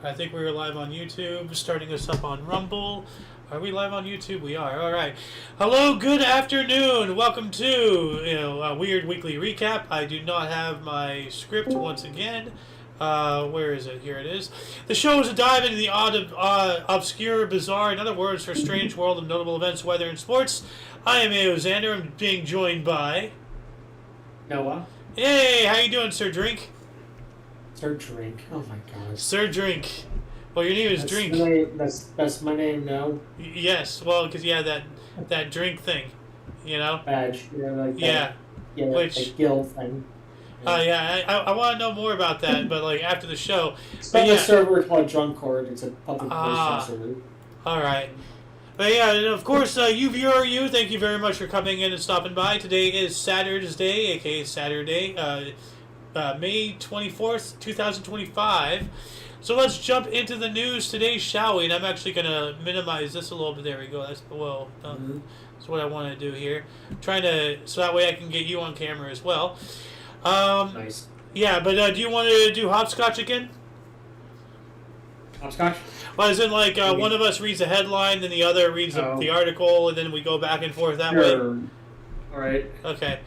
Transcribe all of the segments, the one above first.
I think we're live on YouTube, starting us up on Rumble. Are we live on YouTube? We are. All right. Hello, good afternoon. Welcome to a weird weekly recap. I do not have my script once again. Where is it? Here it is. The show is a dive into the odd, obscure, bizarre, in other words, for strange world of notable events, weather, and sports. I am A.O. Xander. I'm being joined by Noah. Hey, how you doing, Sir Drink? Sir Drink. Oh my gosh. Sir Drink. Well, your name is Drink. That's my name now. Yes, well, because you have that drink thing, you know? Badge. Like yeah. That, yeah, which, the guild thing. I want to know more about that, but like after the show. It's on the server called Drunkcord. It's a public voice server. All right. But yeah, and of course, you viewer, thank you very much for coming in and stopping by. Today is Saturday's Day, aka Saturday, May 24th, 2025. So let's jump into the news today, shall we? And I'm actually going to minimize this a little bit. There we go. That's that's what I want to do here. I'm trying to, so that way I can get you on camera as well. Nice. Yeah, but do you want to do hopscotch again? Hopscotch? Well, as in, like, one of us reads a headline, then the other reads the article, and then we go back and forth that way. All right. Okay.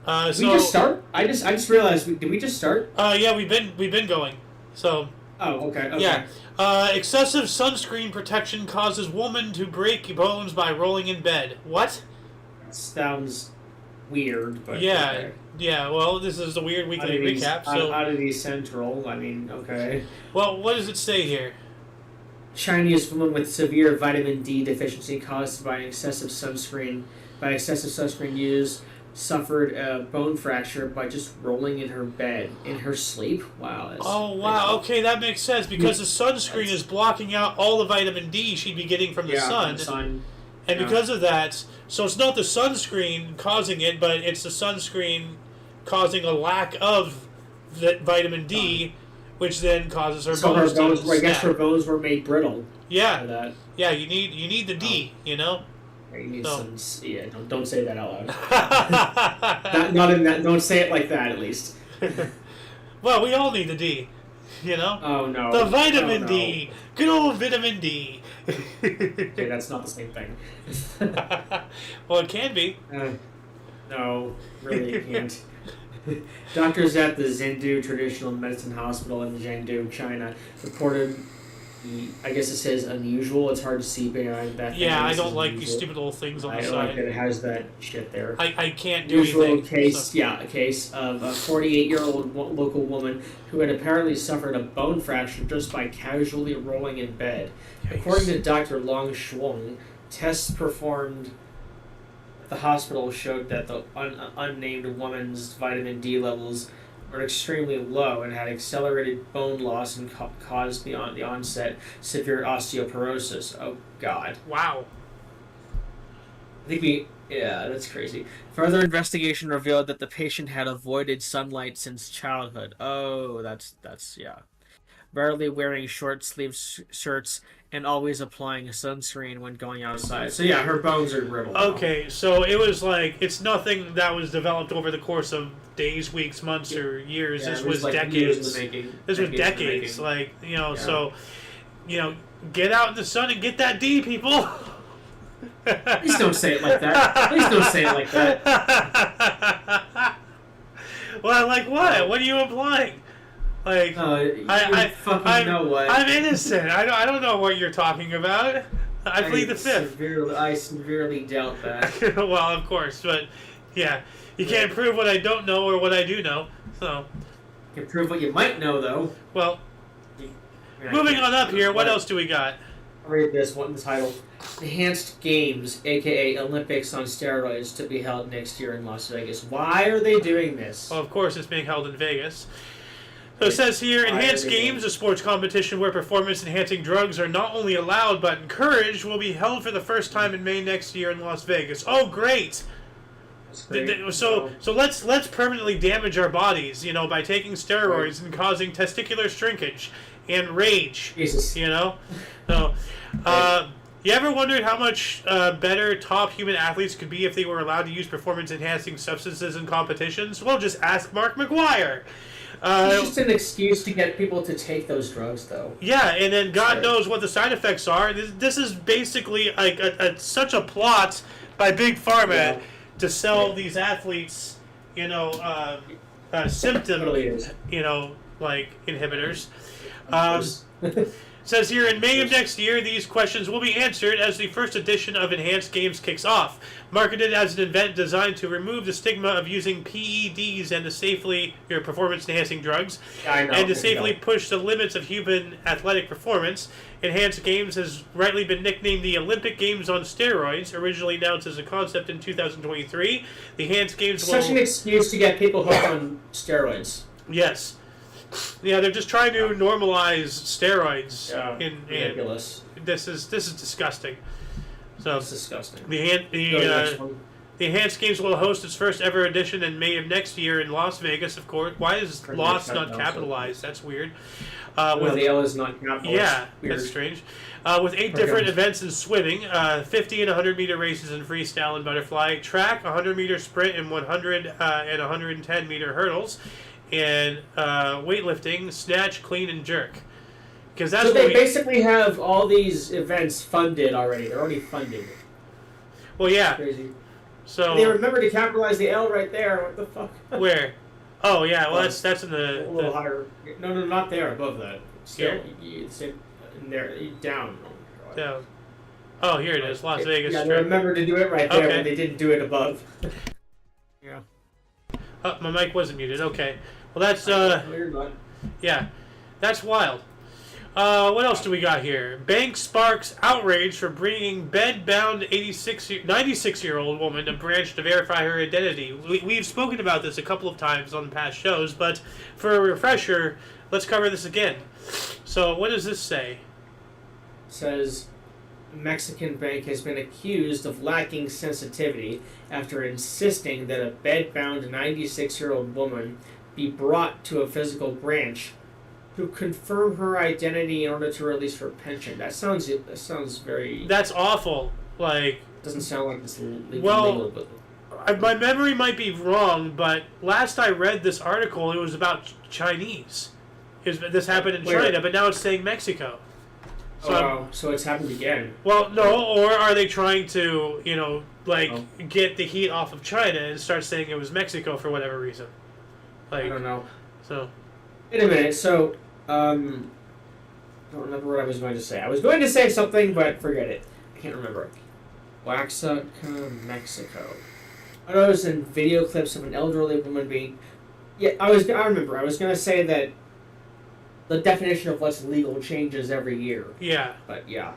We just start? I just realized. Did we just start? Yeah, we've been going. So. Oh, okay. Yeah. Excessive sunscreen protection causes woman to break bones by rolling in bed. What? That sounds weird, but yeah. Okay. Yeah, well, this is the weird weekly recap. So Oddity Central. I mean, okay. Well, what does it say here? Chinese woman with severe vitamin D deficiency caused by excessive sunscreen use suffered a bone fracture by just rolling in her bed in her sleep. Wow. Wow. Okay, that makes sense because the sunscreen is blocking out all the vitamin D she'd be getting from the sun. From the sun. And because of that, so it's not the sunscreen causing it, but it's the sunscreen causing a lack of vitamin D, which then causes her bones to snap. I guess her bones were made brittle. Yeah. For that. Yeah, you need the D, you know? You need some. Yeah, don't say that out loud. not in that. Don't say it like that, at least. Well, we all need the D, you know? Oh no. The vitamin D. Good old vitamin D. Okay, that's not the same thing. Well, it can be. No, really, it can't. Doctors at the Zhengdu Traditional Medicine Hospital in Zhengdu, China, reported. I guess it says unusual. It's hard to see behind that. Yeah, I don't like these stupid little things on the side. I don't like that it has that shit there. I can't do anything. A case of a 48-year-old local woman who had apparently suffered a bone fracture just by casually rolling in bed. Yikes. According to Dr. Long Shuang, tests performed at the hospital showed that the unnamed woman's vitamin D levels were extremely low and had accelerated bone loss and caused the onset severe osteoporosis. Oh, God. Wow. That's crazy. Further investigation revealed that the patient had avoided sunlight since childhood. Oh, that's rarely wearing short-sleeved shirts and always applying a sunscreen when going outside. So yeah, her bones are brittle. Okay, so it was like, it's nothing that was developed over the course of days, weeks, months, or years. Yeah, this was like decades. This was decades. Like, so, get out in the sun and get that D, people. Please don't say it like that. Please don't say it like that. Well, like what? What are you implying? Like, I know what. I'm innocent. I don't know what you're talking about. I plead the fifth. I severely doubt that. Well, of course, but yeah, you can't prove what I don't know or what I do know. So you can prove what you might know, though. Well, moving on up here. What else do we got? I'll read this one. The title: Enhanced Games, aka Olympics on steroids, to be held next year in Las Vegas. Why are they doing this? Well, of course, it's being held in Vegas. So it says here, Enhanced Games, a sports competition where performance-enhancing drugs are not only allowed but encouraged, will be held for the first time in May next year in Las Vegas. Oh, great! So let's permanently damage our bodies, by taking steroids and causing testicular shrinkage and rage. Jesus. So, you ever wondered how much better top human athletes could be if they were allowed to use performance-enhancing substances in competitions? Well, just ask Mark McGuire. It's just an excuse to get people to take those drugs, though. Yeah, and then God knows what the side effects are. This is basically like such a plot by Big Pharma to sell these athletes, symptom, like inhibitors. Says here, in May of next year, these questions will be answered as the first edition of Enhanced Games kicks off. Marketed as an event designed to remove the stigma of using PEDs and to safely, your performance-enhancing drugs, and to safely push the limits of human athletic performance, Enhanced Games has rightly been nicknamed the Olympic Games on steroids, originally announced as a concept in 2023. The Enhanced Games Such an excuse to get people hooked on steroids. Yes. Yeah, they're just trying to normalize steroids. Ridiculous. This is disgusting. So it's disgusting. The Enhanced Games will host its first ever edition in May of next year in Las Vegas, of course. Why is Las not capitalized? That's weird. The L is not capitalized. Yeah, weird. that's strange. With 8 different events in swimming, 50 and 100 meter races in freestyle and butterfly, track, 100 meter sprint, and 100 and 110 meter hurdles. And weightlifting, snatch, clean, and jerk. Because that's so they basically have all these events funded already. They're already funded. Well, yeah. That's crazy. So they remember to capitalize the L right there. What the fuck? Where? Oh yeah. Well, that's in the a little higher. No, not there. Above that. Yeah. In there, down. Yeah. Oh, here it is. Las Vegas. Yeah, they remember to do it right there, but they didn't do it above. Yeah. Oh, my mic wasn't muted. Okay. Well, that's yeah, that's wild. What else do we got here? Bank sparks outrage for bringing bed-bound 96-year-old woman to branch to verify her identity. We've spoken about this a couple of times on past shows, but for a refresher, let's cover this again. So, what does this say? It says, a Mexican bank has been accused of lacking sensitivity after insisting that a bed-bound 96-year-old woman be brought to a physical branch to confirm her identity in order to release her pension. That sounds very... That's awful. Like... Doesn't sound like it's legal. Well, my memory might be wrong, but last I read this article, it was about Chinese. This happened in China, but now it's saying Mexico. So, so it's happened again. Well, no, or are they trying to, get the heat off of China and start saying it was Mexico for whatever reason? I don't know. So... Wait a minute, so... I don't remember what I was going to say. I was going to say something, but forget it. I can't remember. Oaxaca, Mexico. Photos and video clips of an elderly woman being... Yeah, I remember. I was going to say that the definition of what's legal changes every year. Yeah. But yeah.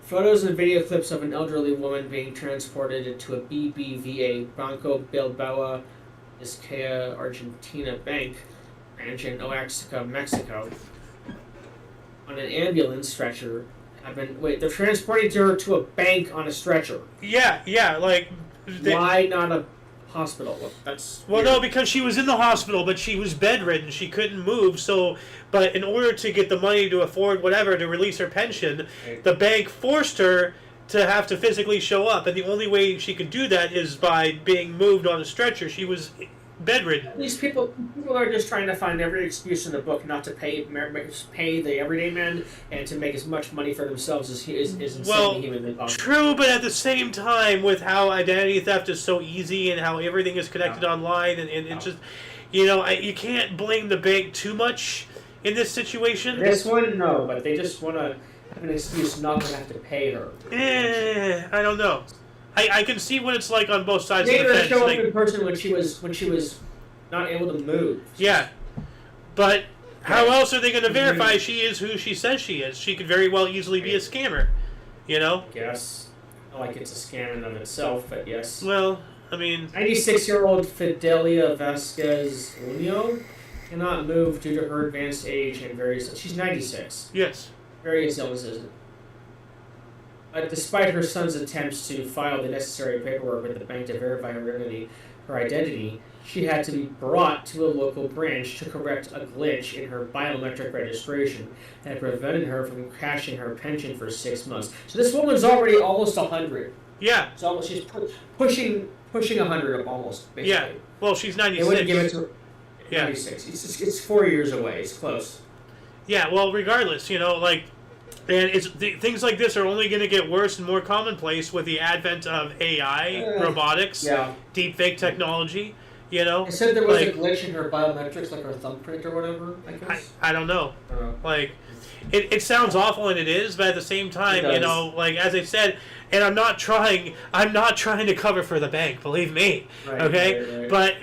Photos and video clips of an elderly woman being transported to a BBVA, Banco Bilbao Vizcaya Argentina Bank branch in Oaxaca, Mexico, on an ambulance stretcher they're transporting her to a bank on a stretcher. Yeah, why not a hospital? That's weird. No, because she was in the hospital, but she was bedridden. She couldn't move, but in order to get the money to afford whatever, to release her pension, the bank forced her to have to physically show up, and the only way she could do that is by being moved on a stretcher. She was bedridden. These people are just trying to find every excuse in the book not to pay the everyday man and to make as much money for themselves as insanely humanly possible. True, but at the same time, with how identity theft is so easy and how everything is connected online, and it's just, you can't blame the bank too much in this situation. This one, no, but they just want to have an excuse not to have to pay her. I don't know. I can see what it's like on both sides of the fence. They show up in person when she was not able to move. Yeah, but how else are they going to verify she is who she says she is? She could very well easily be a scammer, Yes, not like it's a scam in of itself, but yes. Well, I mean, 96-year-old Fidelia Vasquez Unio cannot move due to her advanced age and various. She's 96. Yes. Various illnesses. But despite her son's attempts to file the necessary paperwork with the bank to verify her identity, she had to be brought to a local branch to correct a glitch in her biometric registration that prevented her from cashing her pension for 6 months. So this woman's already almost 100. Yeah. She's pushing 100 almost, basically. Yeah. Well, she's 96. They wouldn't give it to her. Yeah. 96. It's 4 years away. It's close. Yeah, well, regardless, like, and things like this are only going to get worse and more commonplace with the advent of AI, robotics, deepfake technology. They said there was a glitch in her biometrics, like her thumbprint or whatever. I guess. I don't know. Like, it sounds awful, and it is, but at the same time, like as I said, and I'm not trying to cover for the bank, believe me. Okay, but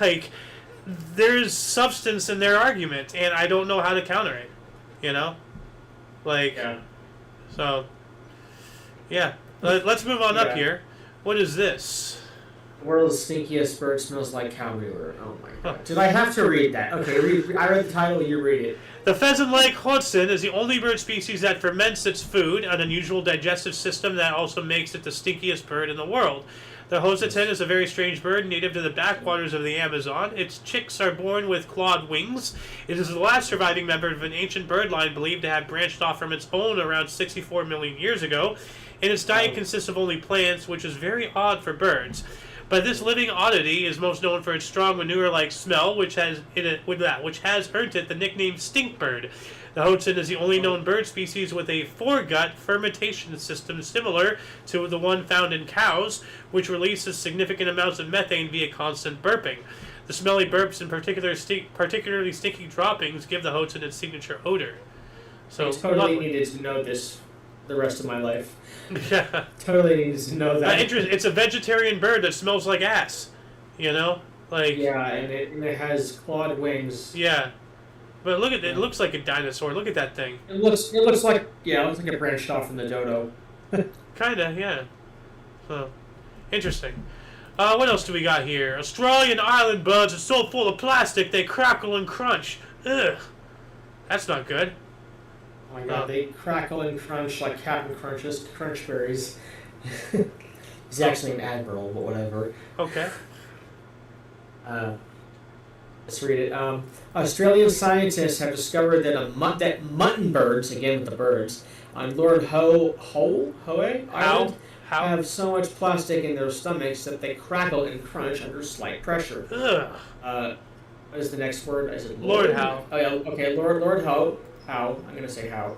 like, there's substance in their argument, and I don't know how to counter it. So, yeah. Let's move on up here. What is this? The world's stinkiest bird smells like cow manure. Oh my god. Did I have to read that? Okay, I read the title, you read it. The pheasant-like hoatzin is the only bird species that ferments its food, an unusual digestive system that also makes it the stinkiest bird in the world. The hoatzin is a very strange bird native to the backwaters of the Amazon. Its chicks are born with clawed wings. It is the last surviving member of an ancient bird line believed to have branched off from its own around 64 million years ago, and its diet consists of only plants, which is very odd for birds. But this living oddity is most known for its strong manure-like smell, which has earned it the nickname stink bird. The hoatzin is the only known bird species with a foregut fermentation system similar to the one found in cows, which releases significant amounts of methane via constant burping. The smelly burps and particularly stinky droppings give the hoatzin its signature odor. So I totally needed to know this the rest of my life. Yeah. Totally needed to know that. It's a vegetarian bird that smells like ass. Like. Yeah, and it has clawed wings. Yeah. But look at it. It looks like a dinosaur. Look at that thing. It looks like it branched off from the dodo. Kinda, yeah. So, interesting. What else do we got here? Australian island buds are so full of plastic they crackle and crunch. Ugh. That's not good. Oh my god, they crackle and crunch like Captain Crunch's crunch berries. He's actually an admiral, but whatever. Okay. Let's read it. Australian scientists have discovered that mutton birds, again with the birds, on Lord Howe Island have so much plastic in their stomachs that they crackle and crunch under slight pressure. Ugh. What is the next word? Is it Lord Howe? Oh yeah, okay, Lord Howe. I'm going to say Howe.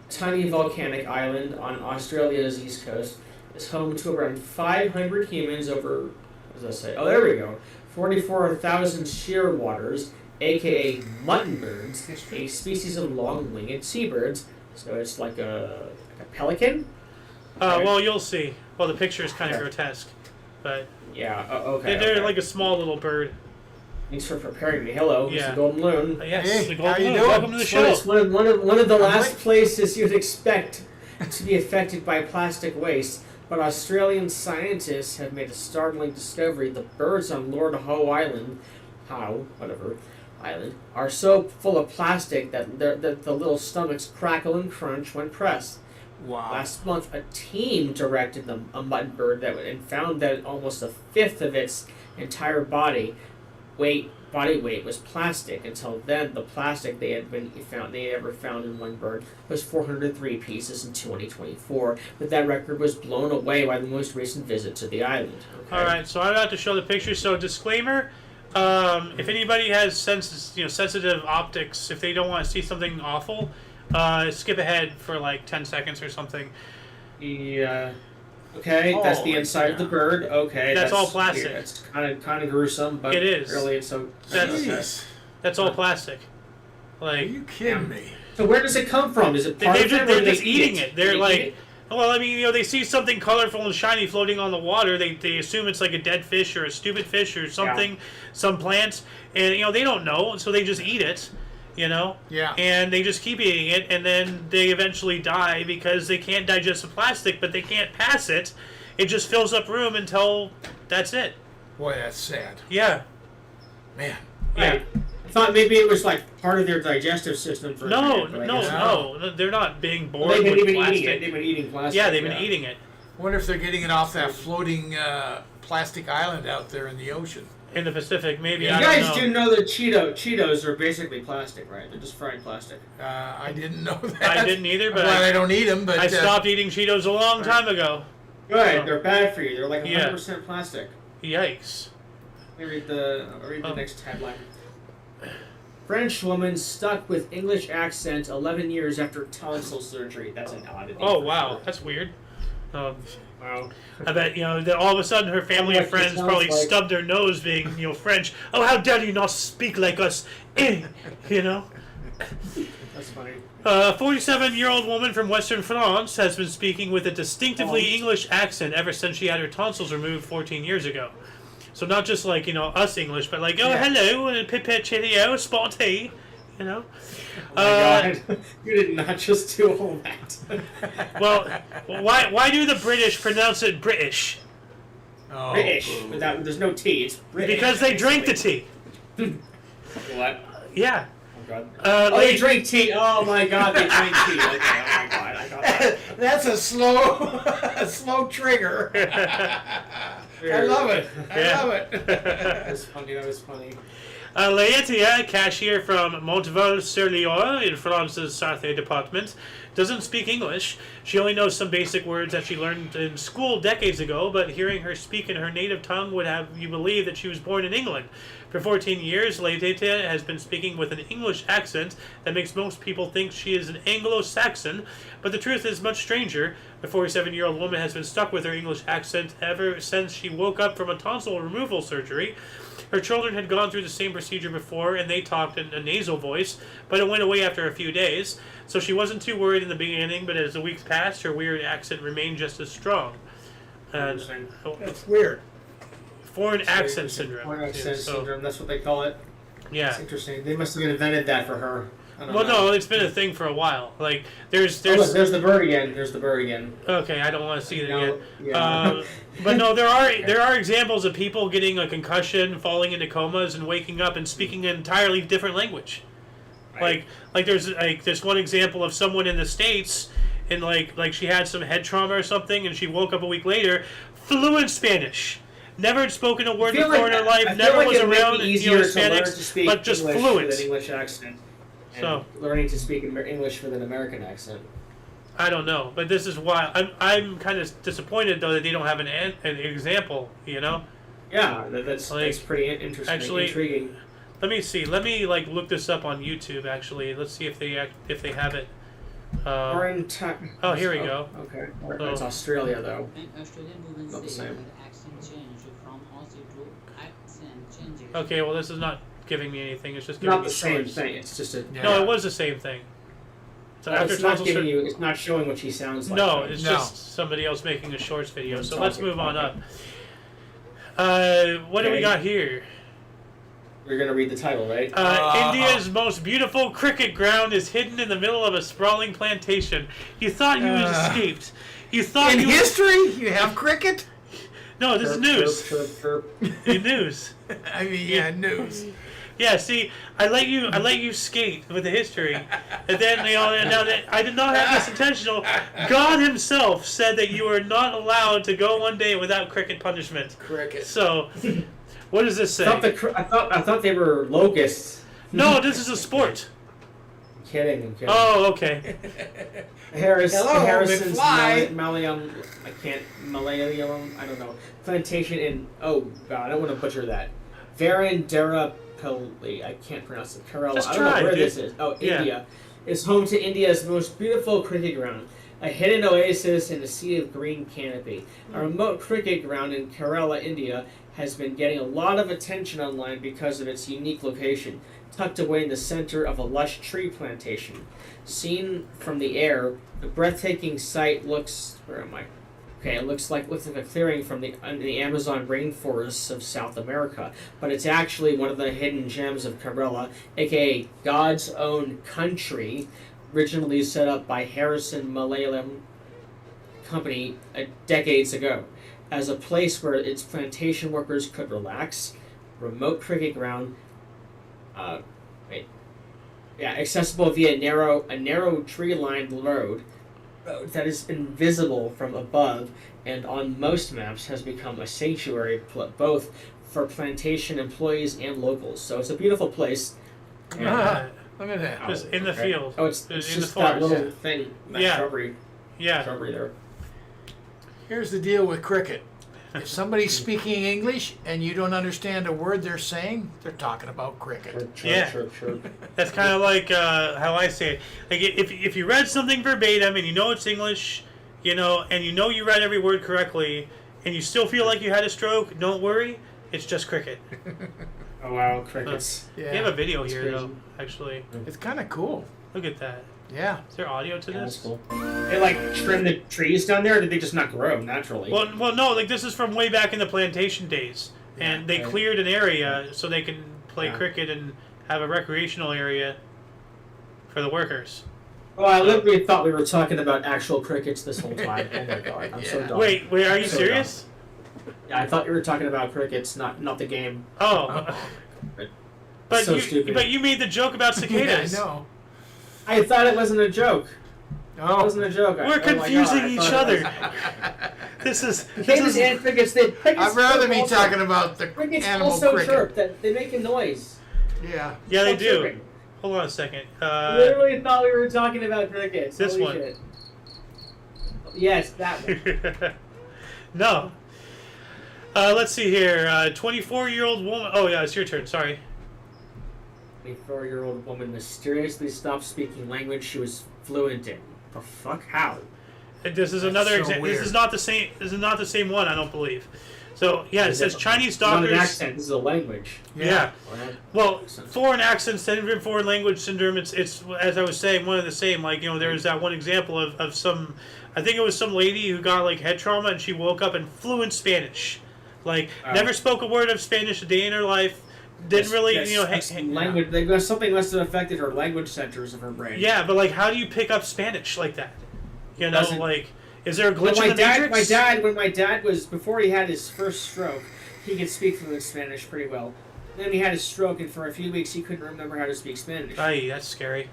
Tiny volcanic island on Australia's east coast is home to around 500 humans over, what does that say? Oh, there we go. 44,000 shearwaters, aka mutton birds, a species of long-winged seabirds. So it's like a pelican? Well, you'll see. Well, the picture is kind of grotesque, but yeah, okay. They're like a small little bird. Thanks for preparing me. Hello, yeah. Mr. Golden Loon. Yes, hey, the Golden Loon. Doing? Welcome to the show. It's one of the last places you'd expect to be affected by plastic waste, but Australian scientists have made a startling discovery. The birds on Lord Howe Island, are so full of plastic that the little stomachs crackle and crunch when pressed. Wow. Last month, a team directed a mutton bird and found that almost a fifth of its entire body weight was plastic. Until then, the plastic they ever found in one bird was 403 pieces in 2024. But that record was blown away by the most recent visit to the island. Okay? All right, so I'm about to show the picture. So disclaimer: if anybody has sensitive optics, if they don't want to see something awful, skip ahead for like 10 seconds or something. Yeah. Okay, that's the inside of the bird. Okay, that's all plastic. Weird. It's kind of gruesome, but it is. Really, it's so. That's all plastic. Like, are you kidding me? So where does it come from? Is it part of it? They're just eating it. They're like, well, I mean, they see something colorful and shiny floating on the water. They assume it's like a dead fish or a stupid fish or something, some plants, and they don't know, so they just eat it. Yeah. And they just keep eating it, and then they eventually die because they can't digest the plastic, but they can't pass it. It just fills up room until that's it. Boy, that's sad. Yeah. Man. Yeah. Right. I thought maybe it was like part of their digestive system for No, they're not being born with plastic. They've been eating plastic. Yeah, they've been eating it. I wonder if they're getting it off that floating plastic island out there in the ocean. In the Pacific, maybe. You guys do know that Cheetos are basically plastic, right? They're just fried plastic. I didn't know that. I didn't either, but I don't eat them. But I stopped eating Cheetos a long time ago. Good, they're bad for you. They're like 100% plastic. Yikes. Let me read the next headline. French woman stuck with English accent 11 years after tonsil surgery. That's an oddity. Oh, for wow. sure. That's weird. Wow. I bet, that all of a sudden her family and friends probably stubbed their nose being, French. Oh, how dare you not speak like us, That's funny. A 47-year-old woman from Western France has been speaking with a distinctively English accent ever since she had her tonsils removed 14 years ago. So not just like, us English, but like, hello, and pipette cheerio, spot tea, Oh my God. You did not just do all that. Well, why do the British pronounce it British? Oh, British. There's no T. It's British. Because they drank the tea. What? Yeah. Oh, God. They drink tea. Oh, my God. They drink tea. Okay. Oh, my God. I got that. That's a slow trigger. I love it. I love it. That was funny. That was funny. Laetitia, cashier from Montval-sur-Loire in France's Sarthe department, doesn't speak English. She only knows some basic words that she learned in school decades ago, but hearing her speak in her native tongue would have you believe that she was born in England. For 14 years, Laetitia has been speaking with an English accent that makes most people think she is an Anglo-Saxon, but the truth is much stranger. The 47-year-old woman has been stuck with her English accent ever since she woke up from a tonsil removal surgery. Her children had gone through the same procedure before, and they talked in a nasal voice, but it went away after a few days, so she wasn't too worried in the beginning, but as the weeks passed, her weird accent remained just as strong. That's weird. Foreign accent syndrome. Foreign accent syndrome, that's what they call it. Yeah. It's interesting. They must have invented that for her. Well, no, it's been a thing for a while. Like, there's. Oh, look, there's the bird again. There's the bird again. Okay, I don't want to see it again. Yeah. But no, there are examples of people getting a concussion, falling into comas, and waking up and speaking an entirely different language. Right. Like there's one example of someone in the States, and like she had some head trauma or something, and she woke up a week later, fluent Spanish. Never had spoken a word before in her life. Never was around Hispanics, but just fluent. With an English accent. And learning to speak English with an American accent. I don't know, but this is why I'm kind of disappointed though that they don't have an example. Yeah, that's pretty interesting. Actually, intriguing. Let me see. Let me look this up on YouTube. Actually, let's see if they have it. Or in oh, here we go. Okay, it's Australia though. Not the same. Okay, well this is not giving me anything. It's just giving Not me the same source. thing. It's just a. No, it was the same thing. So after it's not giving you. It's not showing what she sounds like. No, right? it's just somebody else making a shorts video. So let's move on up. What do we got here? We're gonna read the title, right? India's most beautiful cricket ground is hidden in the middle of a sprawling plantation. You thought you had escaped. You thought in history you have cricket. No, this is news. Chirp. News. I mean, news. Yeah, see, I let you skate with the history, and then now that I did not have this intentional. God Himself said that you are not allowed to go one day without cricket punishment. Cricket. So, what does this say? I thought they were locusts. No, this is a sport. I'm kidding. Oh, okay. Harrison's McFly. Malayalam, I don't know. Plantation in, oh God, I don't want to butcher that. Varandarapalli, I can't pronounce it. Kerala, Just I don't know try, where dude. this is. Oh, Yeah. India. Is home to India's most beautiful cricket ground. A hidden oasis in a sea of green canopy. A remote cricket ground in Kerala, India, has been getting a lot of attention online because of its unique location, tucked away in the center of a lush tree plantation. Seen from the air, the breathtaking sight looks... Where am I? Okay, it looks like a clearing from the Amazon rainforests of South America, but it's actually one of the hidden gems of Kerala, aka God's own country, originally set up by Harrison Malayalam Company decades ago, as a place where its plantation workers could relax. Remote cricket ground, accessible via a narrow tree-lined road that is invisible from above, and on most maps has become a sanctuary both for plantation employees and locals. So it's a beautiful place. Look at that. Just in the field. Oh, it's in just the that forest. little thing. That Yeah. shrubbery. Yeah. Shrubbery there. Here's the deal with cricket. If somebody's speaking English and you don't understand a word they're saying, they're talking about cricket. Chirp. That's kind of like how I say it. Like if you read something verbatim and you know it's English, and you read every word correctly, and you still feel like you had a stroke, don't worry, it's just cricket. Oh wow, crickets. We have a video here though, actually. It's kind of cool. Look at that. Yeah. Is there audio to That's this? cool. They like trim the trees down there, or did they just not grow naturally? Well, no. Like this is from way back in the plantation days, and they cleared an area so they can play cricket and have a recreational area for the workers. Oh, I literally thought we were talking about actual crickets this whole time. Oh my god, I'm so dumb. Wait, are you serious? Dumb. Yeah, I thought you were talking about crickets, not the game. Oh. But so stupid. But you made the joke about cicadas. Yeah, I know. I thought it wasn't a joke. Oh. It wasn't a joke. We're confusing each other. This is and crickets. I'd rather be talking about the crickets animal also cricket. chirp. That they make a noise. Yeah. Yeah, they Stop do. chirping. Hold on a second. Literally thought we were talking about crickets. This Holy one. Shit. Yes, that one. No. Let's see here. 24-year-old woman. Oh yeah, it's your turn. Sorry. 24-year-old woman mysteriously stopped speaking language she was fluent in. The fuck? How? This is another so example. weird. This is not the same. This is not the same one. I don't believe. So yeah, it says Chinese It's not doctors. an accent. This is a language. Yeah. Well, foreign accent syndrome, foreign language syndrome. It's as I was saying, one of the same. Like there was that one example of some. I think it was some lady who got like head trauma and she woke up in fluent Spanish, like never spoke a word of Spanish a day in her life. Didn't really, language. They got something must have affected her language centers of her brain. Yeah, but like, how do you pick up Spanish like that? Like, is there a glitch Well, in the Matrix? when my dad was before he had his first stroke, he could speak fluent Spanish pretty well. Then he had his stroke, and for a few weeks he couldn't remember how to speak Spanish. Aye, that's scary.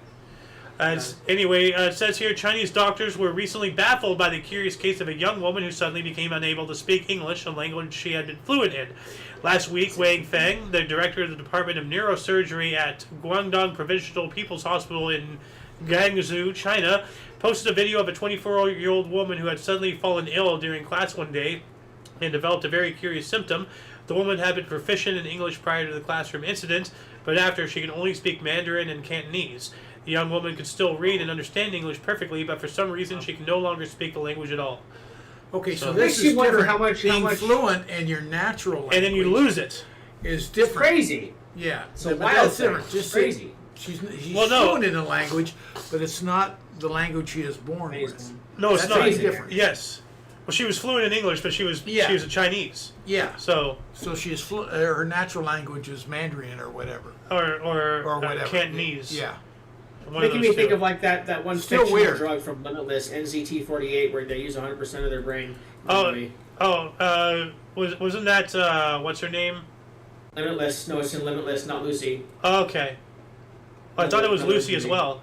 Anyway, it says here Chinese doctors were recently baffled by the curious case of a young woman who suddenly became unable to speak English, a language she had been fluent in. Last week, Wang Feng, the director of the Department of Neurosurgery at Guangdong Provincial People's Hospital in Guangzhou, China, posted a video of a 24-year-old woman who had suddenly fallen ill during class one day and developed a very curious symptom. The woman had been proficient in English prior to the classroom incident, but after she could only speak Mandarin and Cantonese. The young woman could still read and understand English perfectly, but for some reason she can no longer speak the language at all. Okay, so Makes this you is wonder different. how much fluent and your natural language And then you lose it. is It's different. crazy. Yeah. So but wild that's thing. different. Just Crazy. She's Well, no. fluent in a language, but it's not the language she is born with. Amazing. No, it's That's not. crazy different. Yes. Well, she was fluent in English, but she was a Chinese. Yeah. So she is her natural language is Mandarin or whatever. or whatever. Cantonese. Yeah. One of Making those me think two. of like that one Still fictional weird. drug from Limitless, NZT-48, where they use 100% of their brain. Wasn't that what's her name? Limitless. No, it's in Limitless, not Lucy. Oh, okay. Well, I thought it was Lucy as well.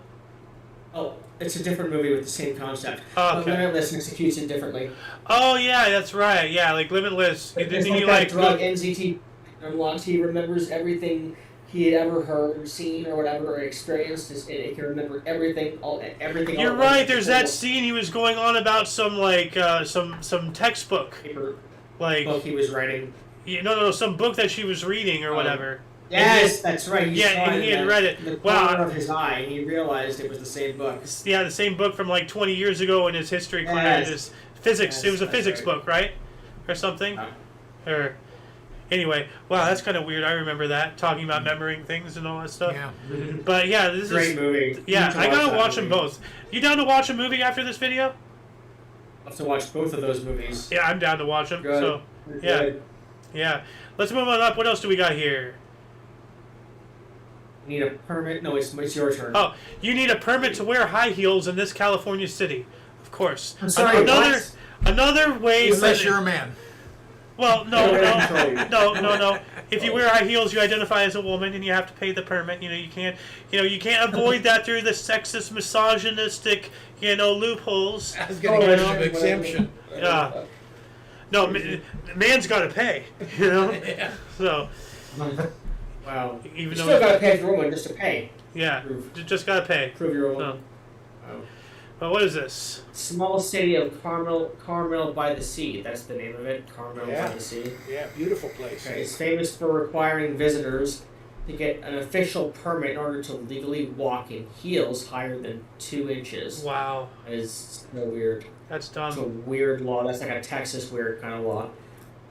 Oh, it's a different movie with the same concept. Oh, But okay. Limitless executes it differently. Oh yeah, that's right. Yeah, like Limitless. It's Didn't like he that like drug NZT unlocks. He remembers everything he had ever heard, seen, or whatever, or experienced. He can remember everything. Everything. You're all right. There's that scene he was going on about some like some textbook, paper like book he was writing. no, some book that she was reading or whatever. Yes, that's right. Yeah, saw and he in had the- read it. in the Wow. corner of his eye, and he realized it was the same book. Yeah, the same book from like 20 years ago in his history class. Yes. His physics. Yes, It was a that's physics right. book, right? Or something. Or anyway, wow, that's kind of weird. I remember that talking about remembering things and all that stuff. Yeah. But yeah, this Great is movie. yeah. You need I to gotta watch that them movie. both. You down to watch a movie after this video? I'll have to watch both of those movies. Yeah, I'm down to watch them. Good. So yeah. Good. yeah, let's move on up. What else do we got here? Need a permit? No, it's your turn. Oh, you need a permit to wear high heels in this California city. Of course. I'm sorry, Another way. Unless you're a man. Well, no. Control you. If you wear high heels, you identify as a woman, and you have to pay the permit. You can't avoid that through the sexist, misogynistic, loopholes. I was going to Oh, give yeah. an exemption. Yeah. No, man's got to pay. Yeah. So Wow. even You though still gotta pay for a woman just to pay. yeah, Prove. just got to pay. Prove you're a No. woman. Wow. Well, what is this? Small city of Carmel by the Sea. That's the name of it. Carmel by the Sea. Yeah, beautiful place. Okay, it's famous for requiring visitors to get an official permit in order to legally walk in heels higher than 2 inches. Wow. That is so weird. That's It's a dumb. weird law. That's like a Texas weird kind of law.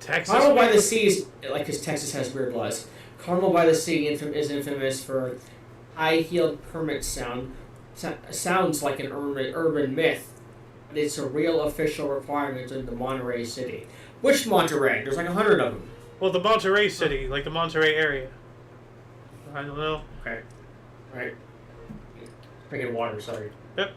Texas. Carmel by the Sea is, like, because Texas has weird laws. Carmel by the Sea is infamous for high-heeled permit sounds like an urban myth, but it's a real official requirement in the Monterey city. Which Monterey? There's like 100 of them. Well, the Monterey city, like the Monterey area. I don't know. Okay. Right. Drinking water, sorry. Yep.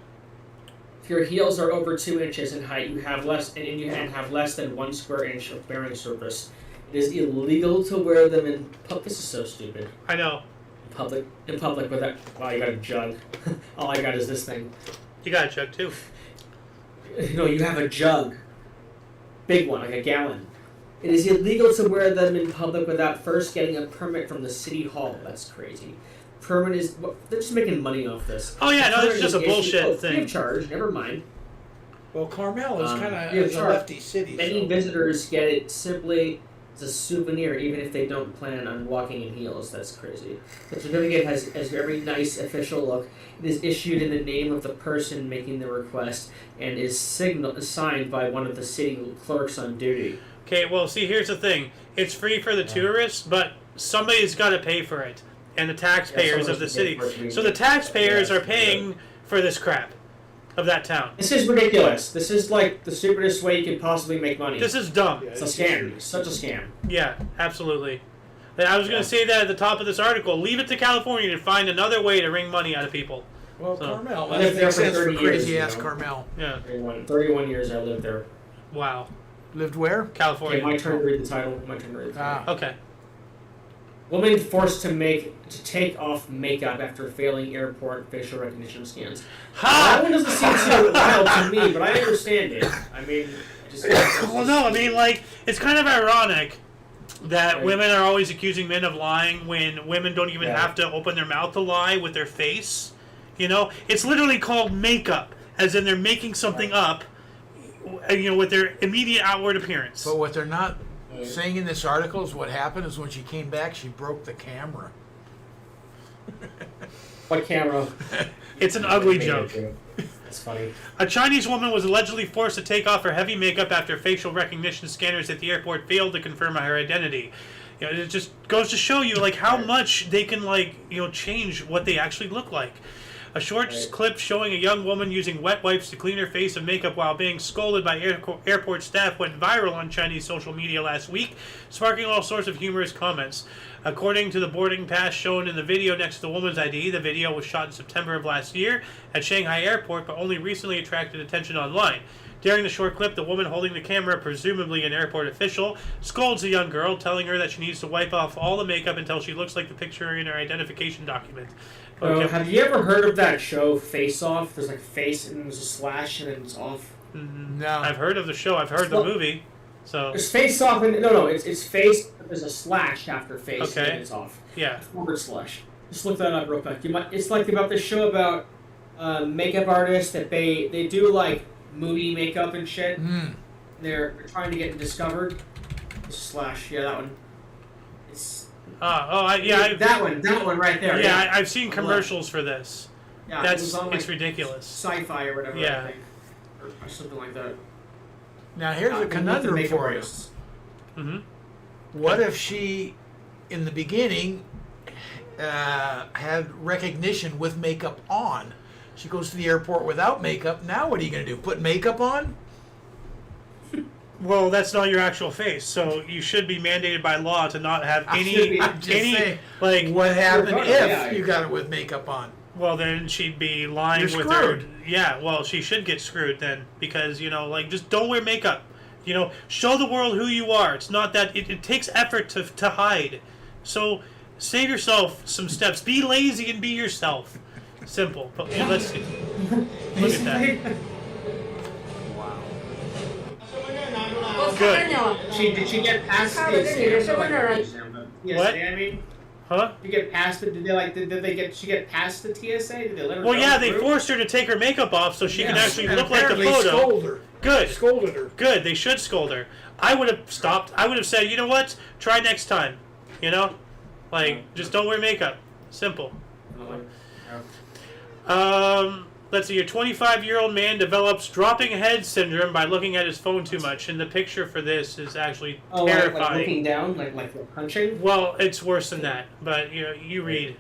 If your heels are over 2 inches in height, you have less than 1 square inch of bearing surface. It is illegal to wear them in public. This is so stupid. I know. In public with that. Wow, you got a jug. All I got is this thing. You got a jug too. No, you have a jug. Big one, like a gallon. It is illegal to wear them in public without first getting a permit from the city hall. That's crazy. Permit is... They're just making money off this. Oh yeah, no, Permit it's just is a bullshit issued, thing. Free of charge, never mind. Well, Carmel is kind free of of a charge. lefty city. Many So. visitors get it simply as a souvenir, even if they don't plan on walking in heels. That's crazy. The certificate has a very nice official look. It is issued in the name of the person making the request and is signed by one of the city clerks on duty. Okay, well, see, here's the thing. It's free for the tourists, but somebody's got to pay for it. And the taxpayers of the city. So the taxpayers are paying for this crap of that town. This is ridiculous. This is like the stupidest way you could possibly make money. This is dumb. Yeah, It's a scam. It's such a scam. Yeah, absolutely. And I was going to say that at the top of this article. Leave it to California to find another way to wring money out of people. Well, So- Carmel. I That lived there makes for sense for 30 years, crazy ass you know. Carmel. Yeah. 31 years I lived there. Wow. Lived where? Okay, California. my turn to read the title. My turn to read the title. Ah. Okay. Woman forced to take off makeup after failing airport facial recognition scans. That Ha! one doesn't seem too wild to me, but I understand it. I mean, Well, no, I mean, like, it's kind of ironic that Right. women are always accusing men of lying when women don't even Yeah. have to open their mouth to lie with their face. You know, it's literally called makeup, as in they're making something up, you know, with their immediate outward appearance. But what they're not saying in this article is what happened is when she came back, she broke the camera. What camera? It's an ugly joke. That's funny. A Chinese woman was allegedly forced to take off her heavy makeup after facial recognition scanners at the airport failed to confirm her identity. You know, it just goes to show you like how much they can change what they actually look like. A short clip showing a young woman using wet wipes to clean her face of makeup while being scolded by airport staff went viral on Chinese social media last week, sparking all sorts of humorous comments. According to the boarding pass shown in the video next to the woman's ID, the video was shot in September of last year at Shanghai Airport, but only recently attracted attention online. During the short clip, the woman holding the camera, presumably an airport official, scolds the young girl, telling her that she needs to wipe off all the makeup until she looks like the picture in her identification document. Okay. Have you ever heard of that show, Face Off? There's like face and there's a slash and then it's off. No. I've heard of the show. I've heard the movie. So There's Face Off and it's face. There's a slash after face and Okay. then it's off. yeah, Forward slash. Just look that up real quick. It's like about this show about makeup artists that they do like moody makeup and shit. They're trying to get discovered. Slash, yeah, that one. It's that one right there. yeah. I've seen commercials for this. Yeah, That's it was on, like, it's ridiculous. Sci-fi or whatever. Yeah. I think. Or something like that. Now here's a With the conundrum makeup for you. artists. Mm-hmm. What if she, in the beginning, had recognition with makeup on? She goes to the airport without makeup. Now what are you going to do? Put makeup on? Well, that's not your actual face, so you should be mandated by law to not have I'm any just saying, like. what happened You're if right, yeah. you got it with makeup on? Well, then she'd be lying You're with screwed. her. Yeah, well, she should get screwed then because just don't wear makeup. Show the world who you are. It's not that it takes effort to hide. So save yourself some steps. Be lazy and be yourself. Simple. But let's see. Look at that. Good. Did she get past the Yes, exam? What? I mean, Huh? You get past it? Did she get past the TSA? Did they let her Well, go yeah, they through? forced her to take her makeup off so she can actually and look like the apparently photo. Scolded her. Good. Scolded her. Good. They should scold her. I would have stopped. I would have said, you know what? Try next time. You know? Like, just don't wear makeup. Simple. Let's see. A 25-year-old man develops dropping head syndrome by looking at his phone too much. And the picture for this is actually terrifying. Like looking down? Like punching? Well, it's worse than that. But, you read.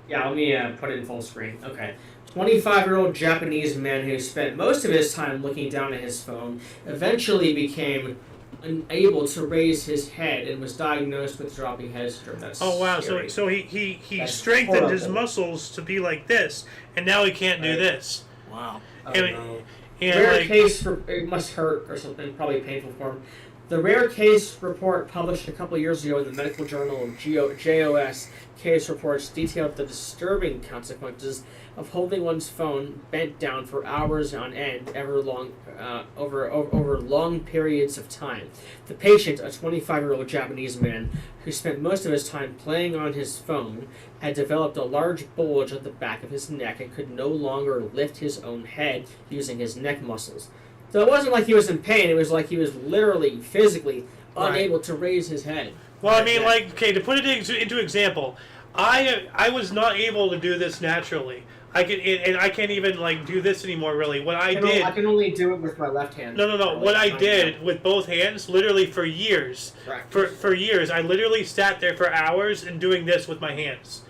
Yeah, let me put it in full screen. Okay. 25-year-old Japanese man who spent most of his time looking down at his phone eventually became unable to raise his head and was diagnosed with dropping head syndrome. That's wow! scary. So he That's strengthened his horrible. muscles to be like this, and now he can't do Right. this. Wow. And Rare like, case for it must hurt or something, probably painful for him. The rare case report published a couple years ago in the medical journal of JOS case reports detailed the disturbing consequences of holding one's phone bent down for hours on end over long periods of time. The patient, a 25-year-old Japanese man who spent most of his time playing on his phone, had developed a large bulge at the back of his neck and could no longer lift his own head using his neck muscles. So it wasn't like he was in pain, it was like he was literally, physically unable to raise his head. well, I mean, like, okay, to put it into example, I was not able to do this naturally. I can't even like do this anymore. Really, what I did. I can only do it with my left hand. No. What I did with both hands, literally for years, for years, I literally sat there for hours and doing this with my hands,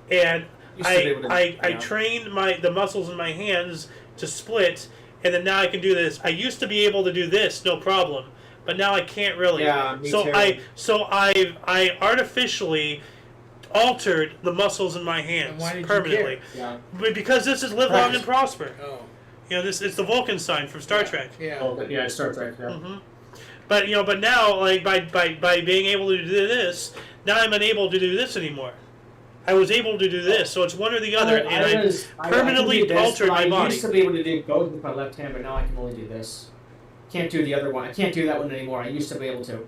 and I trained the muscles in my hands to split, and then now I can do this. I used to be able to do this, no problem, but now I can't really. Yeah, me so too. I artificially altered the muscles in my hands why did you permanently. Yeah. But because this is live long and prosper. Oh. This it's the Vulcan sign from Star Trek. Yeah. Oh, yeah, Star Trek. Yeah. Mm-hmm. But now, like by being able to do this, now I'm unable to do this anymore. I was able to do this, so it's one or the other, and I permanently altered my body. I used to be able to do both with my left hand, but now I can only do this. Can't do the other one. I can't do that one anymore. I used to be able to.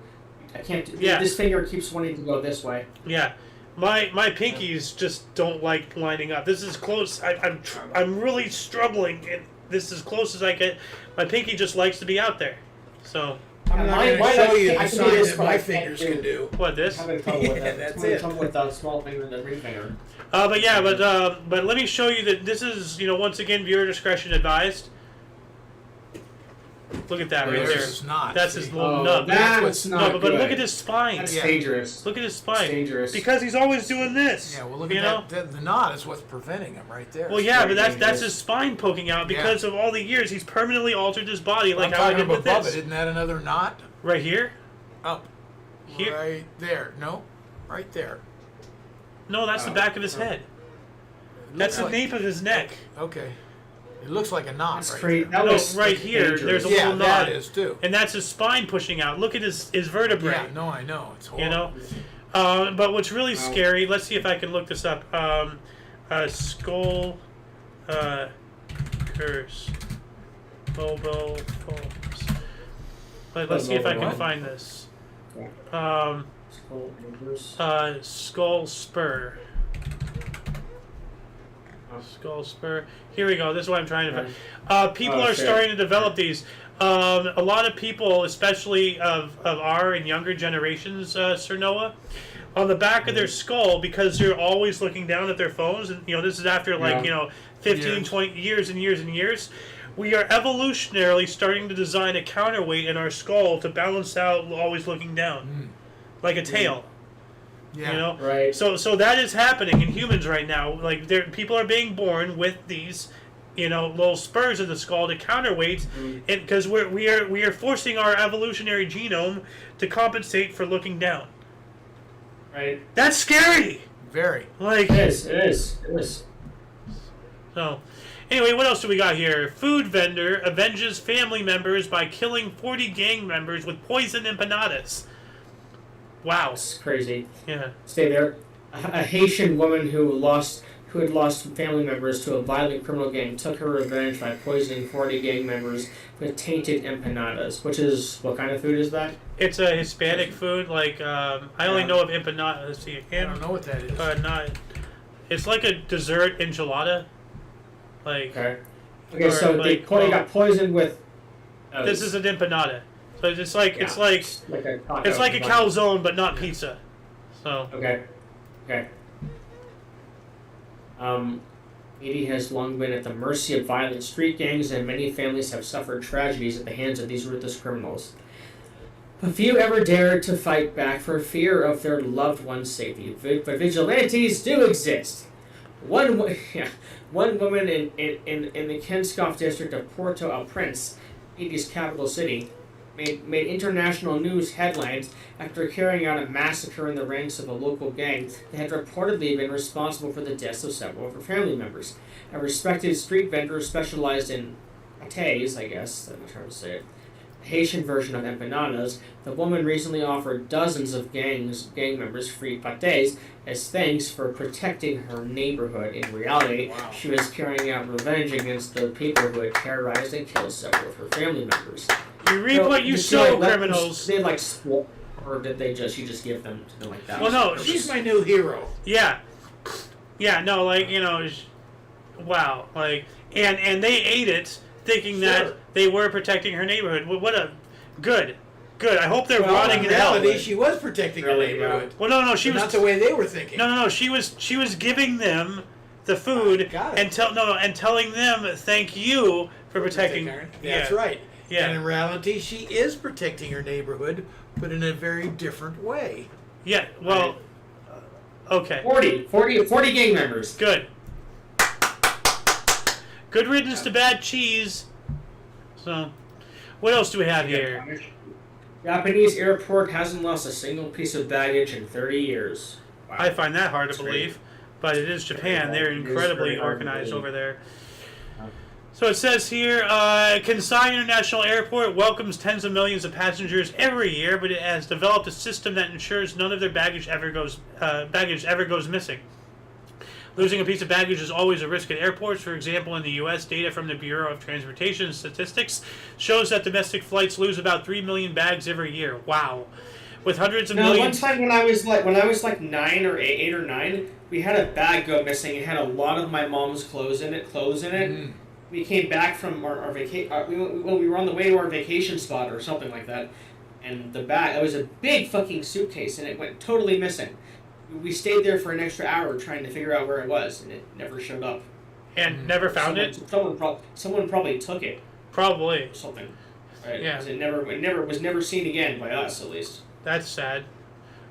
I can't. This finger keeps wanting to go this way. Yeah. My pinkies just don't like lining up. This is close. I'm really struggling, and this is as close as I get. My pinky just likes to be out there. So I'm not going to show you the sign that my fingers can do. what this? I'm having trouble with that. That's I'm having it. trouble with the small finger and the ring finger. But let me show you that this is once again viewer discretion advised. Look at that right there. Is not. That's his little nub. That's not No, but good. look at his spine. That's dangerous. Look at his spine. It's dangerous. Because he's always doing this. Yeah, well, look at that. The knot is what's preventing him right there. Well, yeah, but that's dangerous. his spine poking out because of all the years he's permanently altered his body, like I'm how I talking did with above this. it. Isn't that another knot? Right here? Up. Here? Right there. No. Right there. No, that's the back of his head. That's the nape of his neck. Okay. It looks like a knot That's right crazy. there. That No, was right here, dangerous. there's a Yeah, little that knot. is too. And that's his spine pushing out. Look at his vertebrae. Yeah, no, I know. It's horrible. But what's really scary, let's see if I can look this up. Skull curse. Mobile phones. Let's see if I can find this. Skull spur. Skull spur. Here we go. This is what I'm trying to find. People are starting to develop these. A lot of people, especially of our and younger generations, Sir Noah, on the back of their skull, because they're always looking down at their phones, and this is after 15, 20 years and years and years. We are evolutionarily starting to design a counterweight in our skull to balance out always looking down, like a tail. Yeah. Right. So that is happening in humans right now. Like people are being born with these, little spurs in the skull to counterweight, and because we are forcing our evolutionary genome to compensate for looking down. Right. That's scary. Very. Like It is. So, anyway, what else do we got here? Food vendor avenges family members by killing 40 gang members with poison empanadas. Wow. That's crazy. Yeah. Stay there. A Haitian woman who who had lost family members to a violent criminal gang, took her revenge by poisoning 40 gang members with tainted empanadas, which is, what kind of food is that? It's a Hispanic food. Like I only know of empanada. Let's see, I don't know what that is. Not. It's like a dessert enchilada. Like. Okay, so like, they got poisoned with. This is an empanada. So it's like a taco, it's like a calzone, but not pizza. So. Okay. Haiti has long been at the mercy of violent street gangs, and many families have suffered tragedies at the hands of these ruthless criminals. A few ever dared to fight back for fear of their loved one's safety, but vigilantes do exist. One woman in the Kenskoff district of Port-au-Prince, Haiti's capital city, made international news headlines after carrying out a massacre in the ranks of a local gang that had reportedly been responsible for the deaths of several of her family members. A respected street vendor specialized in pâtés, I guess, I'm trying to say it, a Haitian version of empanadas, the woman recently offered dozens of gang members free pâtés as thanks for protecting her neighborhood. In reality, she was carrying out revenge against the people who had terrorized and killed several of her family members. You reap what you sow, criminals. They or did she just give them to them like that? Well, no, she's my new hero. Yeah, no, like wow, like and they ate it thinking that they were protecting her neighborhood. What a good. I hope they're rotting in hell. In reality, she was protecting her neighborhood. Well, no, she was not the way they were thinking. No, she was giving them the food and telling them thank you for protecting her. That's right. Yeah. And in reality, she is protecting her neighborhood, but in a very different way. Yeah. Well. Okay. 40 gang members. Good. Good riddance to bad cheese. So, what else do we have here? Japanese airport hasn't lost a single piece of baggage in 30 years. Wow. I find that hard to believe, but it is Japan. They're incredibly organized over there. So it says here, Kansai International Airport welcomes tens of millions of passengers every year, but it has developed a system that ensures none of their baggage ever goes missing. Losing a piece of baggage is always a risk at airports. For example, in the U.S., data from the Bureau of Transportation Statistics shows that domestic flights lose about 3 million bags every year. Wow. With hundreds of millions... One time when I was like 9 or 8 or 9, we had a bag go missing. It had a lot of my mom's clothes in it. Mm-hmm. We came back from our vacation. We were on the way to our vacation spot or something like that, and the bag, it was a big fucking suitcase, and it went totally missing. We stayed there for an extra hour trying to figure out where it was, and it never showed up. And never found it? Someone probably took it. Probably. Or something. Right? Yeah. It was never seen again by us, at least. That's sad.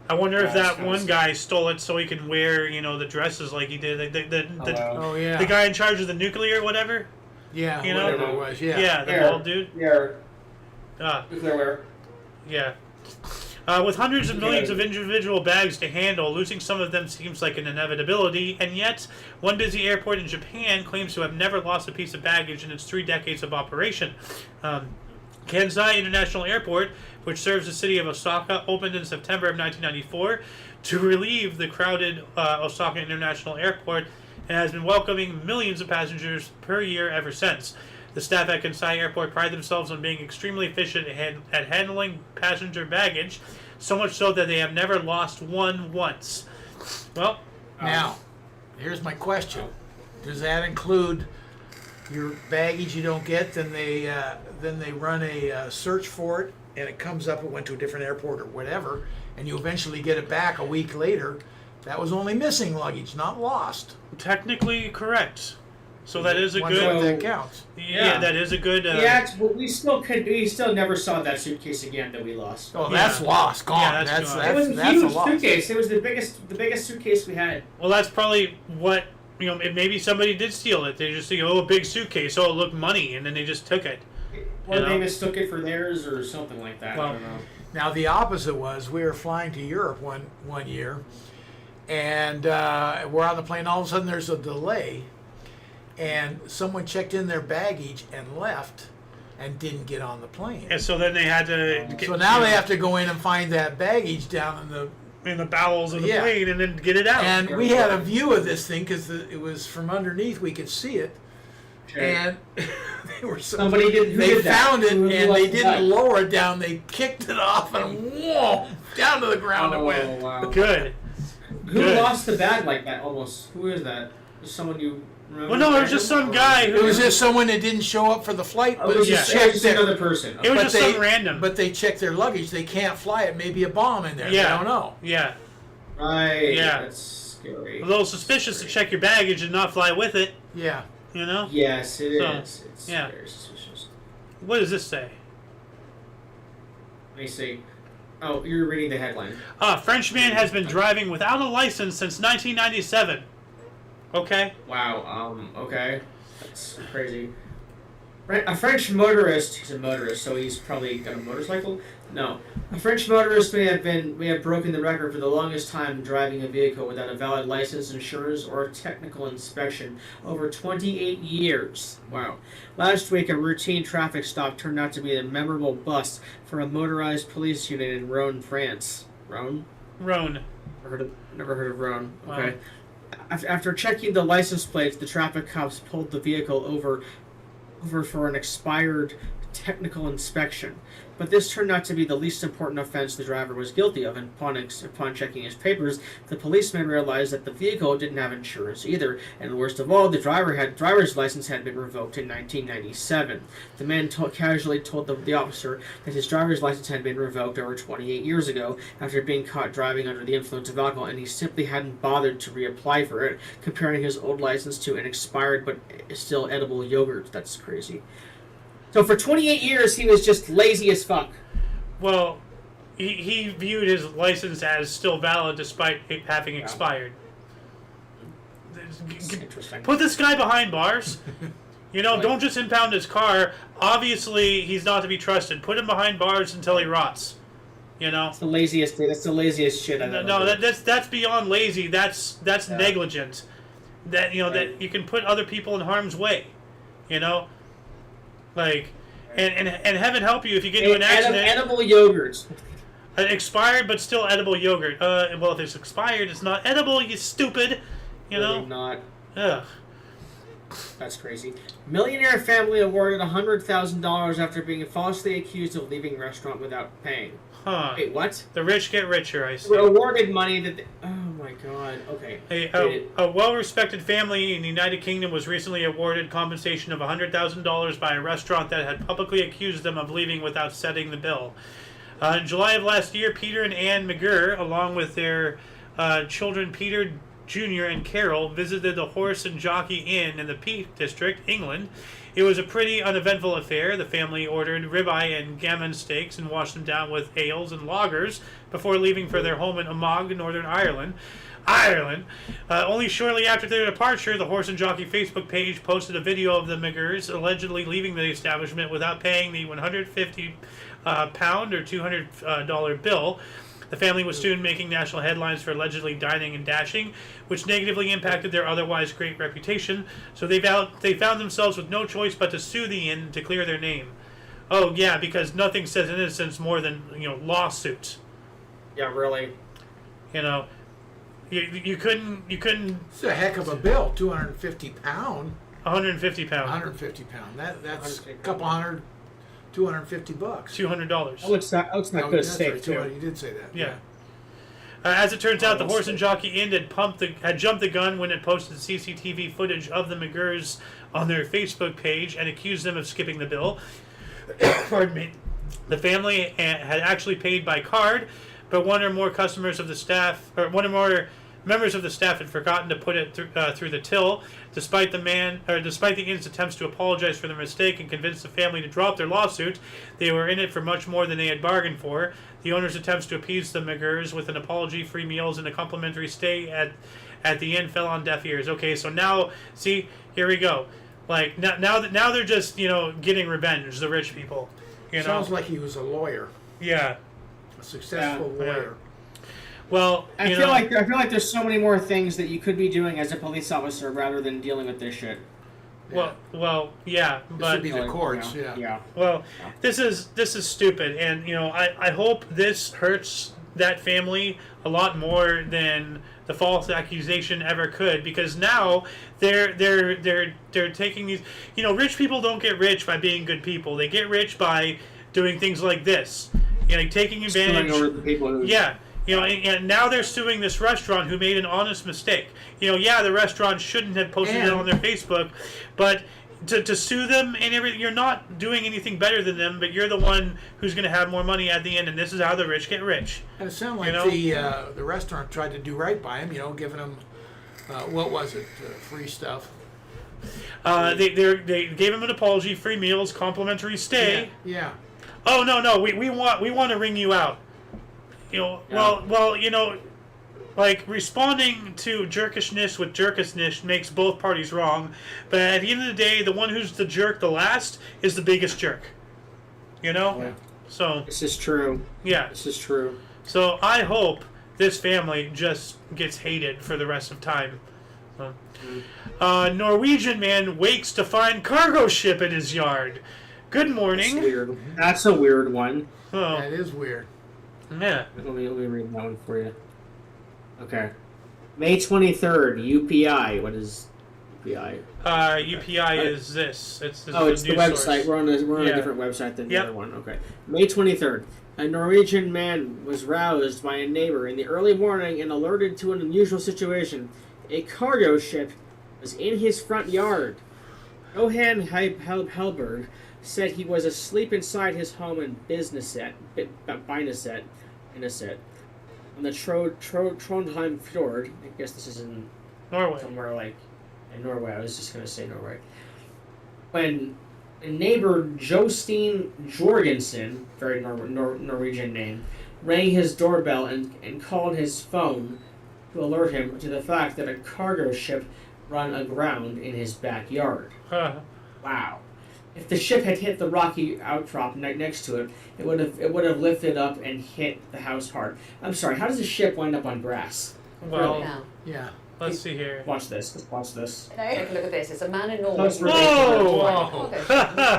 I wonder if that one guy stole it so he can wear, the dresses like he did. The guy in charge of the nuclear, whatever. Yeah, whatever it was. Yeah. Yeah, the bald dude. Yeah. Nuclear wear. Yeah. With hundreds of millions of individual bags to handle, losing some of them seems like an inevitability, and yet one busy airport in Japan claims to have never lost a piece of baggage in its 3 decades of operation. Kansai International Airport, which serves the city of Osaka, opened in September of 1994 to relieve the crowded Osaka International Airport and has been welcoming millions of passengers per year ever since. The staff at Kansai Airport pride themselves on being extremely efficient at handling passenger baggage, so much so that they have never lost one once. Well, now, here's my question. Does that include your baggage you don't get, then they run a search for it, and it comes up, it went to a different airport or whatever, and you eventually get it back a week later? That was only missing luggage, not lost. Technically correct. So that is a good. That counts. Yeah, that is a good. But we still never saw that suitcase again that we lost. Oh, that's lost, gone. Yeah, that's it was a huge suitcase. It was the biggest suitcase we had. Well, that's probably what maybe somebody did steal it. They just think, a big suitcase. Oh, look, money, and then they just took it. Or they mistook it for theirs, or something like that. Well, I don't know. Now the opposite was we were flying to Europe one year, and we're on the plane. All of a sudden, there's a delay. And someone checked in their baggage and left and didn't get on the plane. And so then they had to... So now they have to go in and find that baggage down in the in the bowels of the Yeah. plane and then get it out. And we had a view of this thing because it was from underneath. We could see it. Sure. And they were so, Somebody did. Who they did that? found it Who and left they the didn't bag? lower it down. They kicked it off and whoa, down to the ground it Oh went. wow. Good. Who Good. lost the bag like that? Almost. Who is that? Is someone you remember? Well, no, it was just some guy It was just someone that didn't show up for the flight, Oh, but it was they just, checked just their, another person. It was but just they- some random. But they checked their luggage. They can't fly it. Maybe a bomb in there. Yeah. They don't know. Yeah. Right. Yeah. That's scary. A little suspicious to check your baggage and not fly with it, Yeah. you know? Yes, it So, is. It's yeah. very suspicious. What does this say? Let me see. Oh, you're reading the headline. French man has been driving without a license since 1997. Okay. Wow. Okay. That's crazy. A French motorist. He's a motorist, so he's probably got a motorcycle. No, a French motorist may have broken the record for the longest time driving a vehicle without a valid license, insurance, or technical inspection. Over 28 years. Wow. Last week, a routine traffic stop turned out to be a memorable bust for a motorized police unit in Rhône, France. Rhône? Rhone. Never heard of Rhône. Wow. Okay. After checking the license plates, the traffic cops pulled the vehicle over for an expired technical inspection. But this turned out to be the least important offense the driver was guilty of, and upon checking his papers, the policeman realized that the vehicle didn't have insurance either, and worst of all, the driver's license had been revoked in 1997. The man casually told the officer that his driver's license had been revoked over 28 years ago after being caught driving under the influence of alcohol, and he simply hadn't bothered to reapply for it, comparing his old license to an expired but still edible yogurt. That's crazy. So for 28 years, he was just lazy as fuck. Well, he viewed his license as still valid despite it having expired. Interesting. Put this guy behind bars. You know, don't just impound his car. Obviously, he's not to be trusted. Put him behind bars until he rots. You know. That's the laziest shit I've ever No, heard. that's beyond lazy. That's Yeah. negligent. That Right. that you can put other people in harm's way. You know. Like, and heaven help you if you get into an accident. Edible yogurts. An expired but still edible yogurt. Well, if it's expired, it's not edible. You stupid. You Really know. not. Ugh. That's crazy. Millionaire family awarded $100,000 after being falsely accused of leaving restaurant without paying. Huh. Wait, what? The rich get richer, I see. They were awarded money that. Oh my god. Okay. A well-respected family in the United Kingdom was recently awarded compensation of $100,000 by a restaurant that had publicly accused them of leaving without setting the bill. In July of last year, Peter and Anne McGurr, along with their children Peter Jr. and Carol, visited the Horse and Jockey Inn in the Peak District, England. It was a pretty uneventful affair. The family ordered ribeye and gammon steaks and washed them down with ales and lagers before leaving for their home in Armagh, Northern Ireland. Only shortly after their departure, the Horse and Jockey Facebook page posted a video of the McGurrs allegedly leaving the establishment without paying the £150 or $200 bill. The family was soon making national headlines for allegedly dining and dashing, which negatively impacted their otherwise great reputation. So they found themselves with no choice but to sue the inn to clear their name. Oh yeah, because nothing says innocence more than lawsuits. Yeah, really. You know, you couldn't. It's a heck of a bill. £250. £150. £150. That's a couple hundred. $250. $200. That looks not Oh, good that's steak right, too. You did say that. Yeah. As it turns out, the that's Horse and Jockey Inn had jumped the gun when it posted CCTV footage of the McGurrs on their Facebook page and accused them of skipping the bill. Pardon me. The family had actually paid by card, but one or more members of the staff had forgotten to put it through the till. Despite the inn's attempts to apologize for their mistake and convince the family to drop their lawsuit, they were in it for much more than they had bargained for. The owner's attempts to appease the McGurrs with an apology, free meals, and a complimentary stay at the inn fell on deaf ears. Okay, so now, see, here we go. Like now they're just getting revenge. The rich people. Sounds like he was a lawyer, Yeah. a successful lawyer. Well, I feel like there's so many more things that you could be doing as a police officer rather than dealing with this shit. Well, yeah, This but would be the courts, yeah. Yeah. well, this is stupid, and I hope this hurts that family a lot more than the false accusation ever could, because now they're taking these, rich people don't get rich by being good people. They get rich by doing things like this, taking advantage. Screwing over the people who... Yeah. And now they're suing this restaurant who made an honest mistake. The restaurant shouldn't have posted it on their Facebook, but to sue them and everything, you're not doing anything better than them, but you're the one who's going to have more money at the end, and this is how the rich get rich. And it sounded like the restaurant tried to do right by him, giving him, what was it, free stuff. They gave him an apology, free meals, complimentary stay. Yeah. Oh no, we want to ring you out. Like, responding to jerkishness with jerkishness makes both parties wrong, but at the end of the day, the one who's the jerk the last is the biggest jerk. Yeah. So This is true. yeah. This is true. So I hope this family just gets hated for the rest of time. Norwegian man wakes to find cargo ship in his yard. Good morning. That's weird. That's a weird one. Oh, That is weird. yeah. Let me read that one for you. Okay. May 23rd, UPI. What is UPI? UPI is this. It's Oh, it's the news website. source. We're on a Yeah. different website than the Yep. other one. Okay. May 23rd. A Norwegian man was roused by a neighbor in the early morning and alerted to an unusual situation. A cargo ship was in his front yard. Johan Helberg said he was asleep inside his home in Bineset, on the Trondheim Fjord. I guess this is in Norway. somewhere like in Norway. I was just going to say Norway. When neighbor Jostein Jorgensen, very Norwegian name, rang his doorbell and called his phone to alert him to the fact that a cargo ship run aground in his backyard. Wow. If the ship had hit the rocky outcrop next to it, it would have lifted up and hit the house hard. I'm sorry, how does a ship wind up on grass? Well, Now, Yeah. let's see here. Watch this. Let's watch this. take a look at this. It's a man in Norway. Close Whoa!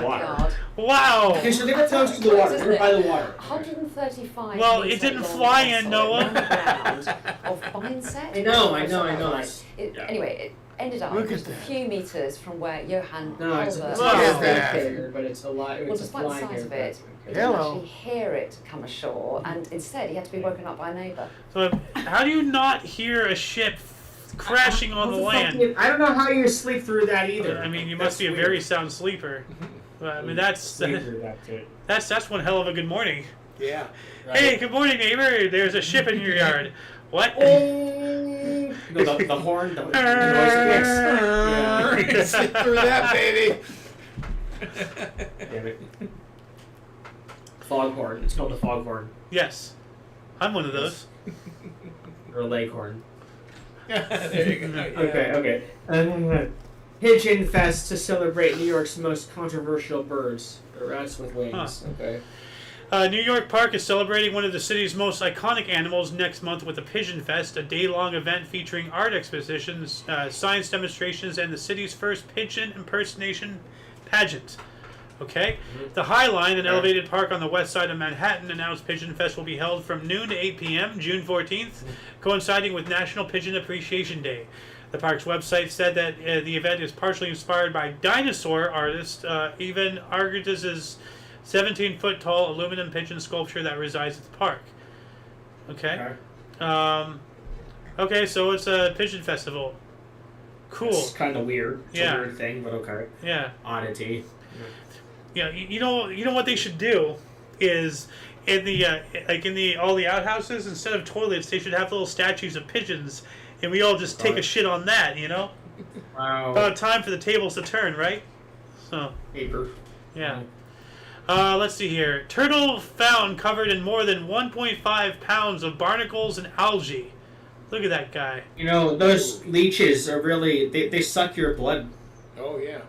Water. Wow. Okay, so they were close to the water. They were by the water. 135. Well, it metre didn't long fly in, vessel Noah. ran aground of Bineset. I know. Anyway, it ended up Look just at a that. few metres from where Johan No, it's Halber Wow. a Look at that. helicopter, but it's a lot. Well, It's a despite the flying size of it, he didn't Hello. actually hear it come ashore, and instead he had to be woken up by a neighbour. So, how do you not hear a ship crashing on the land? I don't know how you sleep through that either. I mean, you must be a very sound sleeper. I mean, that's one hell of a good morning. Yeah. Hey, good morning, neighbor. There's a ship in your yard. What? The horn, the noise it makes. Sit through that, baby. Damn it. Foghorn. It's called a foghorn. Yes, I'm one of those. Or a leghorn. There you go. Yeah. Okay. Pigeon Fest to celebrate New York's most controversial birds. The rats with wings. Okay. New York Park is celebrating one of the city's most iconic animals next month with the Pigeon Fest, a day-long event featuring art expositions, science demonstrations, and the city's first pigeon impersonation pageant. Okay? The High Line, an elevated park on the west side of Manhattan, announced Pigeon Fest will be held from noon to 8 p.m., June 14th, coinciding with National Pigeon Appreciation Day. The park's website said that the event is partially inspired by dinosaur artist Ivan Argytas' 17-foot-tall aluminum pigeon sculpture that resides at the park. Okay. Okay, so it's a pigeon festival. Cool. It's kind of weird. It's Yeah. a weird thing, but okay. Yeah. Oddity. Yeah. You know what they should do is in the all the outhouses, instead of toilets, they should have little statues of pigeons, and we all just take a shit on that. Wow. About time for the tables to turn, right? So. Paper. Yeah. Let's see here. Turtle found covered in more than 1.5 pounds of barnacles and algae. Look at that guy. Those leeches are really... They suck your blood. Oh, yeah.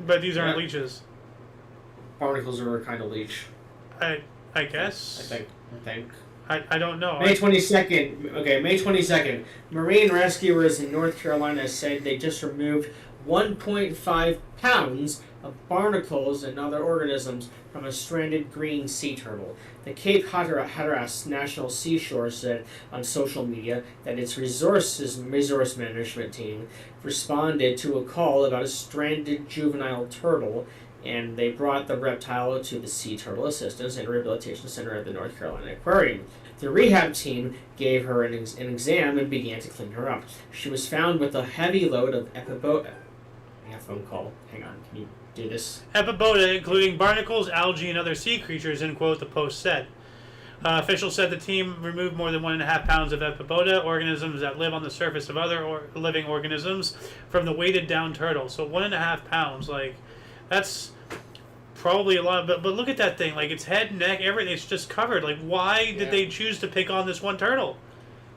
But these aren't Yeah. leeches. Barnacles are a kind of leech. I guess. I think. I don't know. May 22nd. Okay, May 22nd. Marine rescuers in North Carolina said they just removed 1.5 pounds of barnacles and other organisms from a stranded green sea turtle. The Cape Hatteras National Seashore said on social media that its resource management team responded to a call about a stranded juvenile turtle, and they brought the reptile to the Sea Turtle Assistance and Rehabilitation Center at the North Carolina Aquarium. The rehab team gave her an exam and began to clean her up. She was found with a heavy load of epibota. I have a phone call. Hang on, can you do this? Epibota, including barnacles, algae, and other sea creatures, end quote, the Post said. Officials said the team removed more than 1.5 pounds of epibota, organisms that live on the surface of other living organisms, from the weighted down turtle. So 1.5 pounds, like, that's probably a lot. But look at that thing, like its head, neck, everything, it's just covered. Like, why did they choose to pick on this one turtle?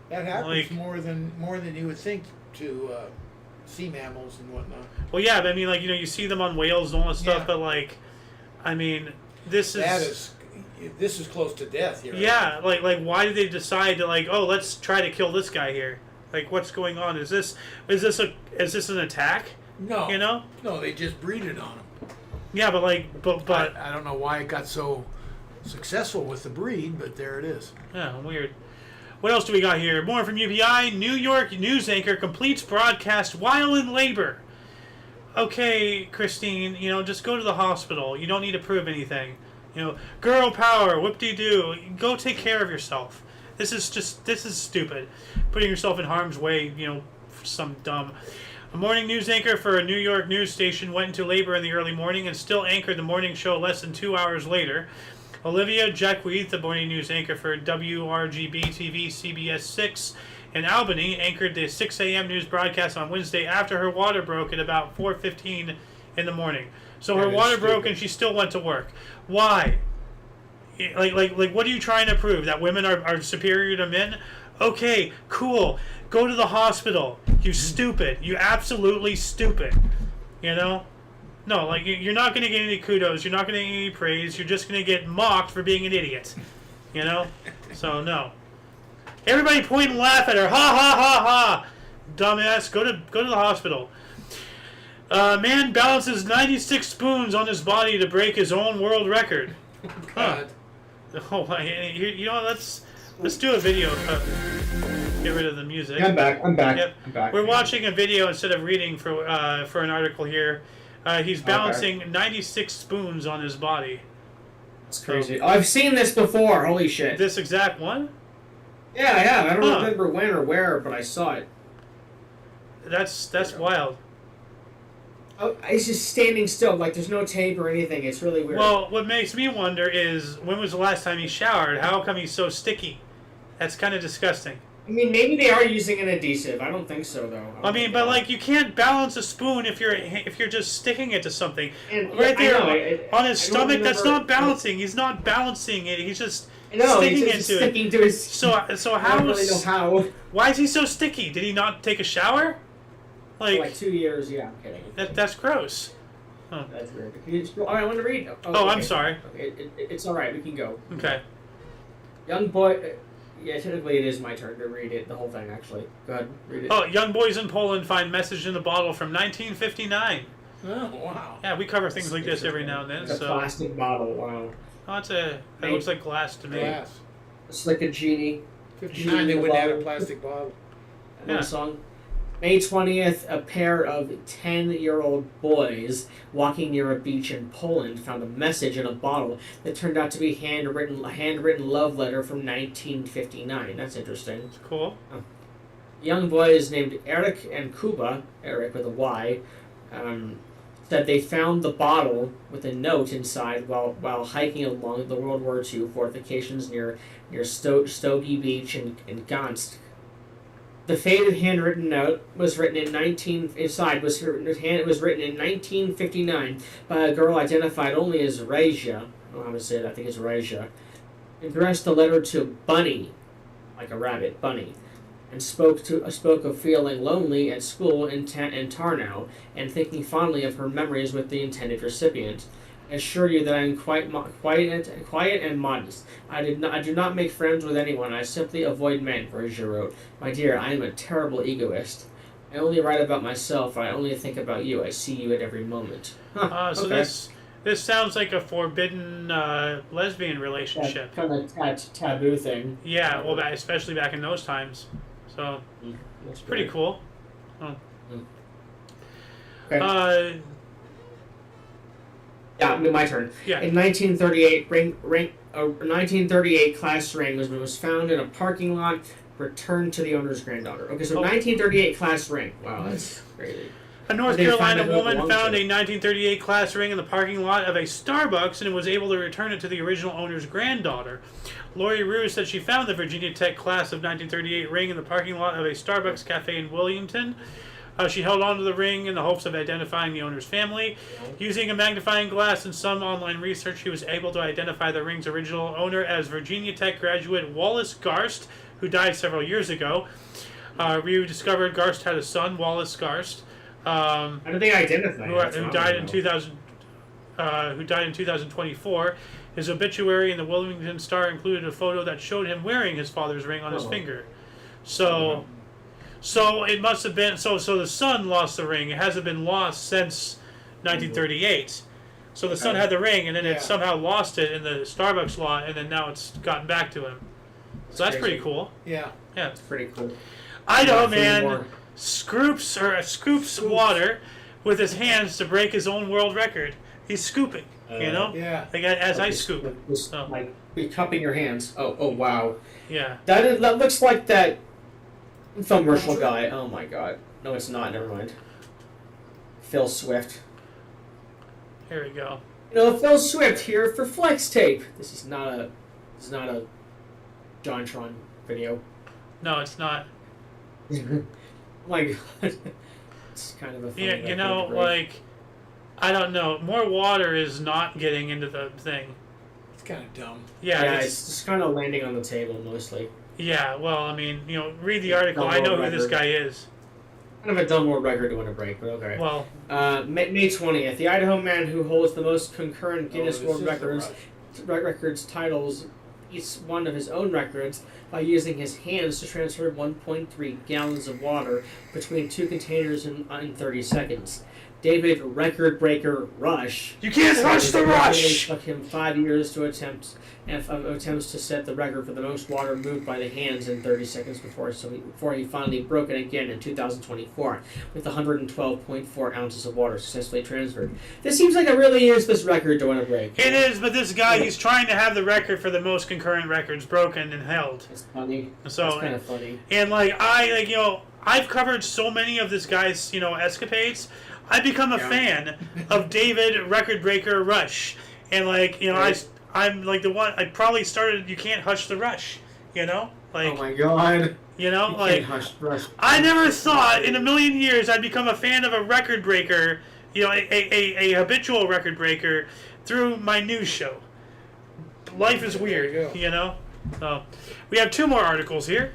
That happens Like, more than you would think to sea mammals and whatnot. well, yeah, but I mean, like, you see them on whales and all that stuff, Yeah. but like, I mean, this is close to death here. yeah, like why did they decide to, like, oh, let's try to kill this guy here? Like, what's going on? Is this an attack? No. No, they just breeded on them. Yeah, but like, but I don't know why it got so successful with the breed, but there it is. yeah, weird. What else do we got here? More from UPI. New York news anchor completes broadcast while in labor. Okay, Christine, just go to the hospital. You don't need to prove anything. Girl power, whoop-de-doo. Go take care of yourself. This is stupid. Putting yourself in harm's way, for some dumb. A morning news anchor for a New York news station went into labor in the early morning and still anchored the morning show less than 2 hours later. Olivia Jacqueith, the morning news anchor for WRGB TV CBS 6 in Albany, anchored the 6 a.m. news broadcast on Wednesday after her water broke at about 4:15 in the morning. So her water broke and she still went to work. Why? Like, what are you trying to prove? That women are superior to men? Okay, cool. Go to the hospital. You stupid. You absolutely stupid. No, like, you're not going to get any kudos. You're not going to get any praise. You're just going to get mocked for being an idiot. So, no. Everybody point and laugh at her. Ha, ha, ha, ha. Dumbass. Go to the hospital. Man balances 96 spoons on his body to break his own world record. God. Oh, let's do a video. Get rid of the music. Yeah, I'm back. Yep. I'm back. We're watching a video instead of reading for an article here. He's balancing 96 spoons on his body. That's crazy. Oh, I've seen this before. Holy shit. This exact one? Yeah, I have. I don't remember when or where, but I saw it. That's wild. Oh, it's just standing still, like there's no tape or anything. It's really weird. Well, what makes me wonder is, when was the last time he showered? How come he's so sticky? That's kind of disgusting. I mean, maybe they are using an adhesive. I don't think so, though. I mean, but like, you can't balance a spoon if you're just sticking it to something. And, right there on his I stomach. That's not balancing. He's not balancing it. He's just sticking to it. So I don't really know how. Why is he so sticky? Did he not take a shower? For like 2 years, yeah. I'm kidding. That's gross. Huh. That's weird. All right, I want to read. Oh, okay. I'm sorry. It's all right. We can go. Okay. Young boy. Yeah, technically it is my turn to read it. The whole thing, actually. Go ahead, read it. Oh, young boys in Poland find message in the bottle from 1959. Oh, wow. Yeah, we cover things like this every now and then. It's a plastic bottle. Wow. Oh, it looks like glass to me. Glass. It's like a genie. 59, they wouldn't have a plastic bottle. Yeah. Song. May 20th, a pair of 10-year-old boys walking near a beach in Poland found a message in a bottle that turned out to be a handwritten love letter from 1959. That's interesting. It's cool. Young boys named Eric and Kuba, Eric with a Y, said they found the bottle with a note inside while hiking along the World War II fortifications near Stogie Beach in Gdansk. The faded handwritten note was written in 1959 by a girl identified only as Reja. I don't know how to say it. I think it's Reja. Addressed the letter to Bunny, like a rabbit, Bunny, and spoke of feeling lonely at school in Tarnow and thinking fondly of her memories with the intended recipient. I assure you that I am quiet and modest. I do not make friends with anyone. I simply avoid men, Virgil wrote. My dear, I am a terrible egoist. I only write about myself. I only think about you. I see you at every moment. So Okay. this sounds like a forbidden lesbian relationship. Kind of taboo thing. Yeah, well, especially back in those times. So That's pretty cool. Oh. Okay. Yeah, my turn. Yeah. In 1938, a 1938 class ring was found in a parking lot, returned to the owner's granddaughter. Okay, so 1938 class ring. Wow, that's crazy. A North Did they find Carolina out who it woman belonged found to? a 1938 class ring in the parking lot of a Starbucks and was able to return it to the original owner's granddaughter. Lori Rue said she found the Virginia Tech class of 1938 ring in the parking lot of a Starbucks cafe in Williamton. She held on to the ring in the hopes of identifying the owner's family. Using a magnifying glass and some online research, she was able to identify the ring's original owner as Virginia Tech graduate Wallace Garst, who died several years ago. Rue discovered Garst had a son, Wallace Garst, How did they identify who died in 2024. His obituary in the Wilmington Star included a photo that showed him wearing his father's ring on his finger. So it must have been so the son lost the ring. It hasn't been lost since 1938. So the son had the ring, and then it somehow lost it in the Starbucks lot, and then now it's gotten back to him. So that's pretty cool. Yeah. Yeah. That's pretty cool. I know, Three man. more. Scoops water with his hands to break his own world record. He's scooping, you know? Yeah. Like as I scoop. Just, Oh. like be cupping your hands. Oh wow. Yeah. That looks like that infomercial guy. Oh my god. No, it's not. Never mind. Phil Swift. Here we go. You know, Phil Swift here for Flex Tape. This is not a JonTron video. No, it's not. Oh my god. It's kind of a funny Yeah, you know, like, I don't know. More water is not getting into the thing. It's kind of dumb. Yeah, it's just kind of landing on the table mostly. yeah. Well, I mean, you know, read the article. I know who this guy is. Kind of a dumb world record to win a break, but okay. Well, May 20th, the Idaho man who holds the most concurrent Guinness this World is the Records titles each one of his own records by using his hands to transfer 1.3 gallons of water between two containers in 30 seconds. David Record Breaker Rush. you can't rush the rush. It took him 5 years to attempts to set the record for the most water moved by the hands in 30 seconds before he finally broke it again in 2024 with 112.4 ounces of water successfully transferred. This seems like it really is this record to win a break. It is, but this guy, he's trying to have the record for the most concurrent records broken and held. It's funny. So, It's kind of funny. And you know, I've covered so many of this guy's, you know, escapades. I've become a fan of David Record Breaker Rush, and like, you know, Right. I'm like the one. I probably started. You can't hush the rush, you know, like, Oh my god. you know, You like can't hush rush. I never thought in a million years I'd become a fan of a record breaker, you know, a habitual record breaker through my news show. Life is weird, There you go. you know. So we have two more articles here.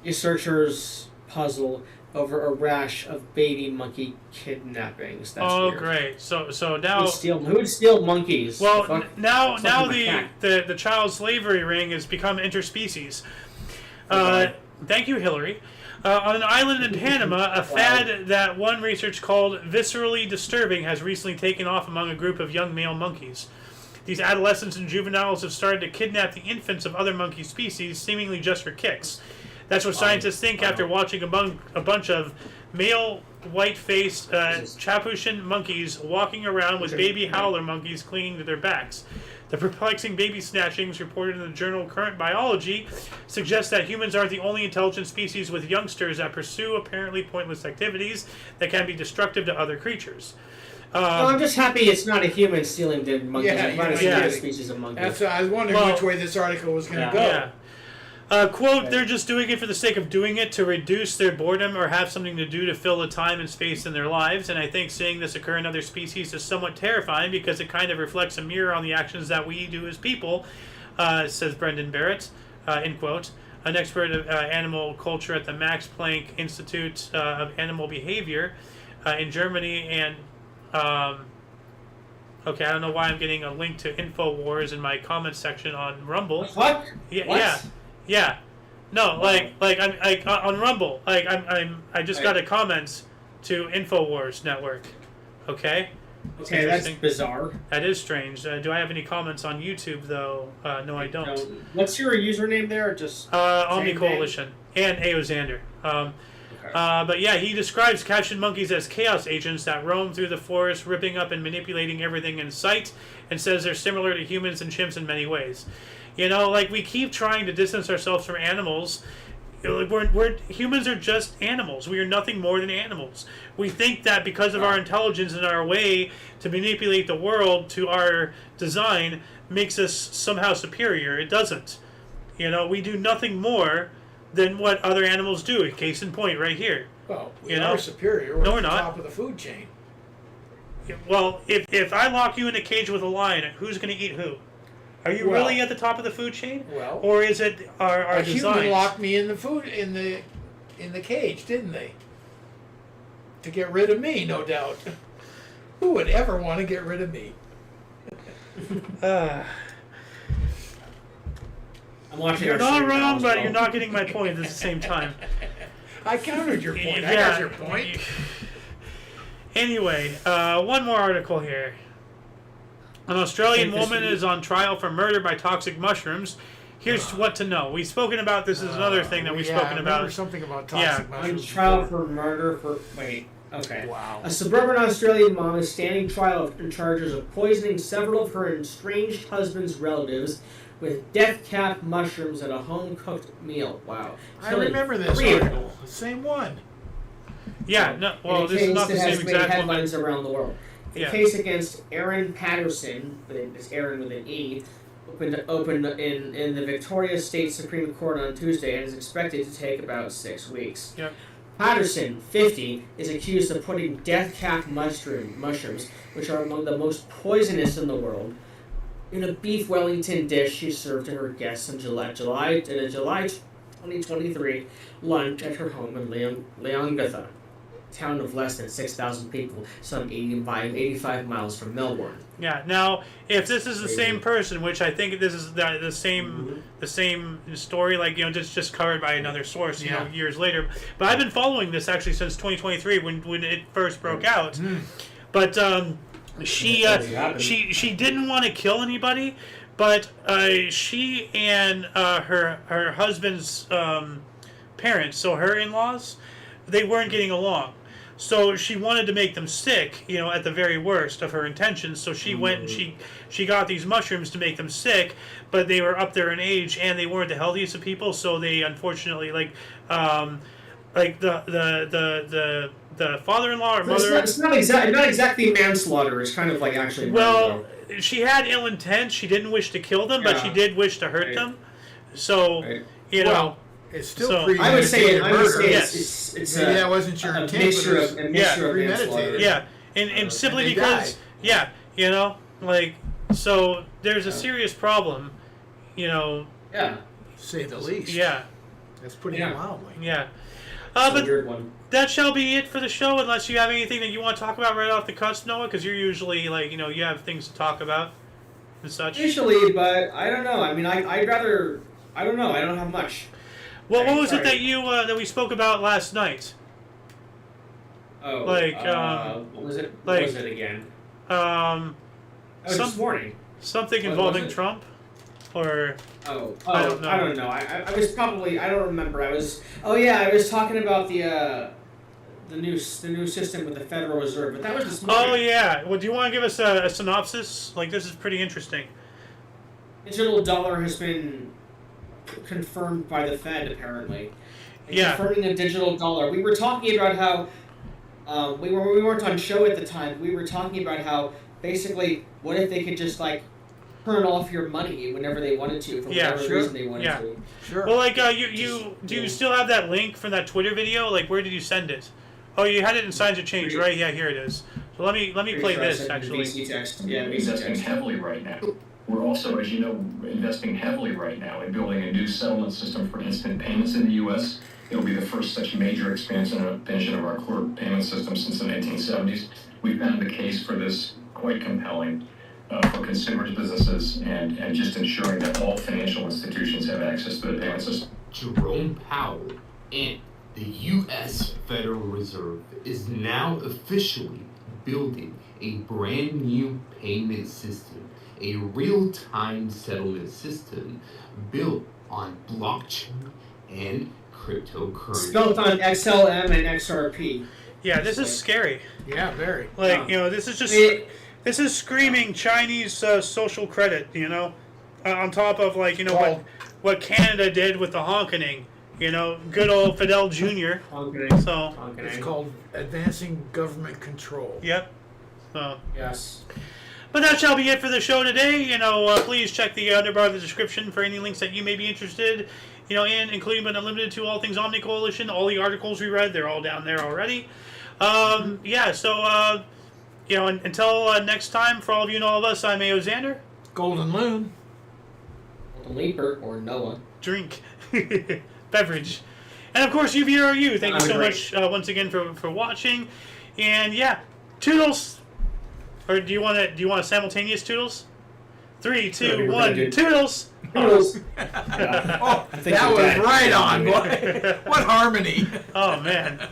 Researchers puzzle over a rash of baby monkey kidnappings. That's Oh, weird. great! So now. Who would steal monkeys? Well, The fuck? now It's like the, a the child slavery ring has become interspecies. Okay. Thank you, Hillary. On an island in Panama, a fad that one research called viscerally disturbing has recently taken off among a group of young male monkeys. These adolescents and juveniles have started to kidnap the infants of other monkey species, seemingly just for kicks. That's what scientists think after watching a bunch of male white-faced Capuchin monkeys walking around with baby howler monkeys clinging to their backs. The perplexing baby snatchings reported in the journal Current Biology suggest that humans aren't the only intelligent species with youngsters that pursue apparently pointless activities that can be destructive to other creatures. Well, I'm just happy it's not a human stealing dead monkeys. Yeah, I'm glad it's yeah. not a species of monkey. That's. I was wondering Well, which way this article was going to go. Yeah. Quote, they're just doing it for the sake of doing it to reduce their boredom or have something to do to fill the time and space in their lives. And I think seeing this occur in other species is somewhat terrifying because it kind of reflects a mirror on the actions that we do as people, says Brendan Barrett, end quote, an expert of animal culture at the Max Planck Institute of Animal Behavior in Germany and Okay, I don't know why I'm getting a link to InfoWars in my comment section on Rumble. What? Yeah, What? yeah. No, I'm on Rumble. I just got a comment to InfoWars network. Okay. Okay, that's bizarre. That is strange. Do I have any comments on YouTube though? No, I don't. What's your username there? Just Omni Coalition and Aoxander. But yeah, he describes captured monkeys as chaos agents that roam through the forest, ripping up and manipulating everything in sight, and says they're similar to humans and chimps in many ways. You know, like, we keep trying to distance ourselves from animals. Humans are just animals. We are nothing more than animals. We think that because of our intelligence and our way to manipulate the world to our design makes us somehow superior. It doesn't. You know, we do nothing more than what other animals do. Case in point, right here. Well, we are superior. We're at the top of the food chain. Well, if I lock you in a cage with a lion, who's going to eat who? Are you really at the top of the food chain? Well, or is it our design? Human locked me in the cage, didn't they? To get rid of me, no doubt. Who would ever want to get rid of me? I'm watching. You're not wrong, but you're not getting my point at the same time. I countered your point. I got your point. Anyway, one more article here. An Australian woman is on trial for murder by toxic mushrooms. Here's what to know. We've spoken about this. Is another thing that we've spoken about. Something about toxic mushrooms. On trial for murder for Okay. Wow. A suburban Australian mom is standing trial in charges of poisoning several of her estranged husband's relatives with death cap mushrooms at a home-cooked meal. Wow. I remember this article. The same one. Yeah. No. Well, this is not the same exact headlines around the world. The case against Aaron Patterson, it's Aaron with an E, opened in the Victoria State Supreme Court on Tuesday and is expected to take about 6 weeks. Yep. Patterson, 50, is accused of putting death-cap mushrooms, which are among the most poisonous in the world, in a beef Wellington dish she served to her guests in July 2023 lunch at her home in Leongatha, town of less than 6,000 people, some 85 miles from Melbourne. Yeah. Now, if this is the same person, which I think this is the same story, like, just covered by another source, years later. But I've been following this actually since 2023 when it first broke out. Mm. But she didn't want to kill anybody, but she and her husband's parents, so her in-laws, they weren't getting along. So she wanted to make them sick, at the very worst of her intentions. So she went and she got these mushrooms to make them sick, but they were up there in age and they weren't the healthiest of people. So they unfortunately, the father-in-law or mother. It's not exactly manslaughter. It's kind of like actually. Well, she had ill intent. She didn't wish to kill them, but she did wish to hurt them. So it's still premeditated I would say murder. It's maybe that wasn't your intent, mixture of premeditated. Yeah, and simply because so there's a serious problem, Yeah. Say the least. Yeah. That's putting it mildly. Yeah. But but a weird one. that shall be it for the show, unless you have anything that you want to talk about right off the cuff, Noah, because you're usually you have things to talk about and such. Usually, but I don't know. I mean, I'd rather. I don't know. I don't have much. Well, what was it that that we spoke about last night? Oh, what was it? What was it again? This morning. Something involving Trump, or I don't know. I was probably. I don't remember. I was talking about the new system with the Federal Reserve, but that was this morning. Oh yeah. Well, do you want to give us a synopsis? This is pretty interesting. Digital dollar has been confirmed by the Fed, apparently. Confirming a digital dollar. We were talking about how we weren't on show at the time. We were talking about how basically, what if they could just turn off your money whenever they wanted to for whatever reason they wanted to. Sure. Well, do you still have that link from that Twitter video? Where did you send it? Oh, you had it in Signs of Change, right? Yeah, here it is. So let me play this actually. VC text. Yeah, We're investing heavily right now. We're also, as you know, investing heavily right now in building a new settlement system for instant payments in the U.S. It'll be the first such major expansion of our core payment system since the 1970s. We found the case for this quite compelling for consumers, businesses, and just ensuring that all financial institutions have access to the payment system. Jerome Powell and the U.S. Federal Reserve is now officially building a brand new payment system, a real-time settlement system built on blockchain and cryptocurrency. Spelled on XLM and XRP. Yeah, this is scary. Yeah, very. Like, this is just this is screaming Chinese social credit. On top of what Canada did with the honkening. Good old Fidel Jr. Honkening. So It's called advancing government control. yep. So. Yes. But that shall be it for the show today. Please check the underbar of the description for any links that you may be interested, in, including but not limited to all things Omni Coalition. All the articles we read, they're all down there already. Yeah. So, until next time, for all of you and all of us, I'm A.O. Xander. Golden Loon. The Leaper or Noah. Drink. Beverage. And of course, UVRU. Thank you so much once again for watching. And yeah, toodles. Or do you want a simultaneous toodles? 3, 2, 1, toodles. Toodles. Oh, that was right on, boy. What harmony. Oh man.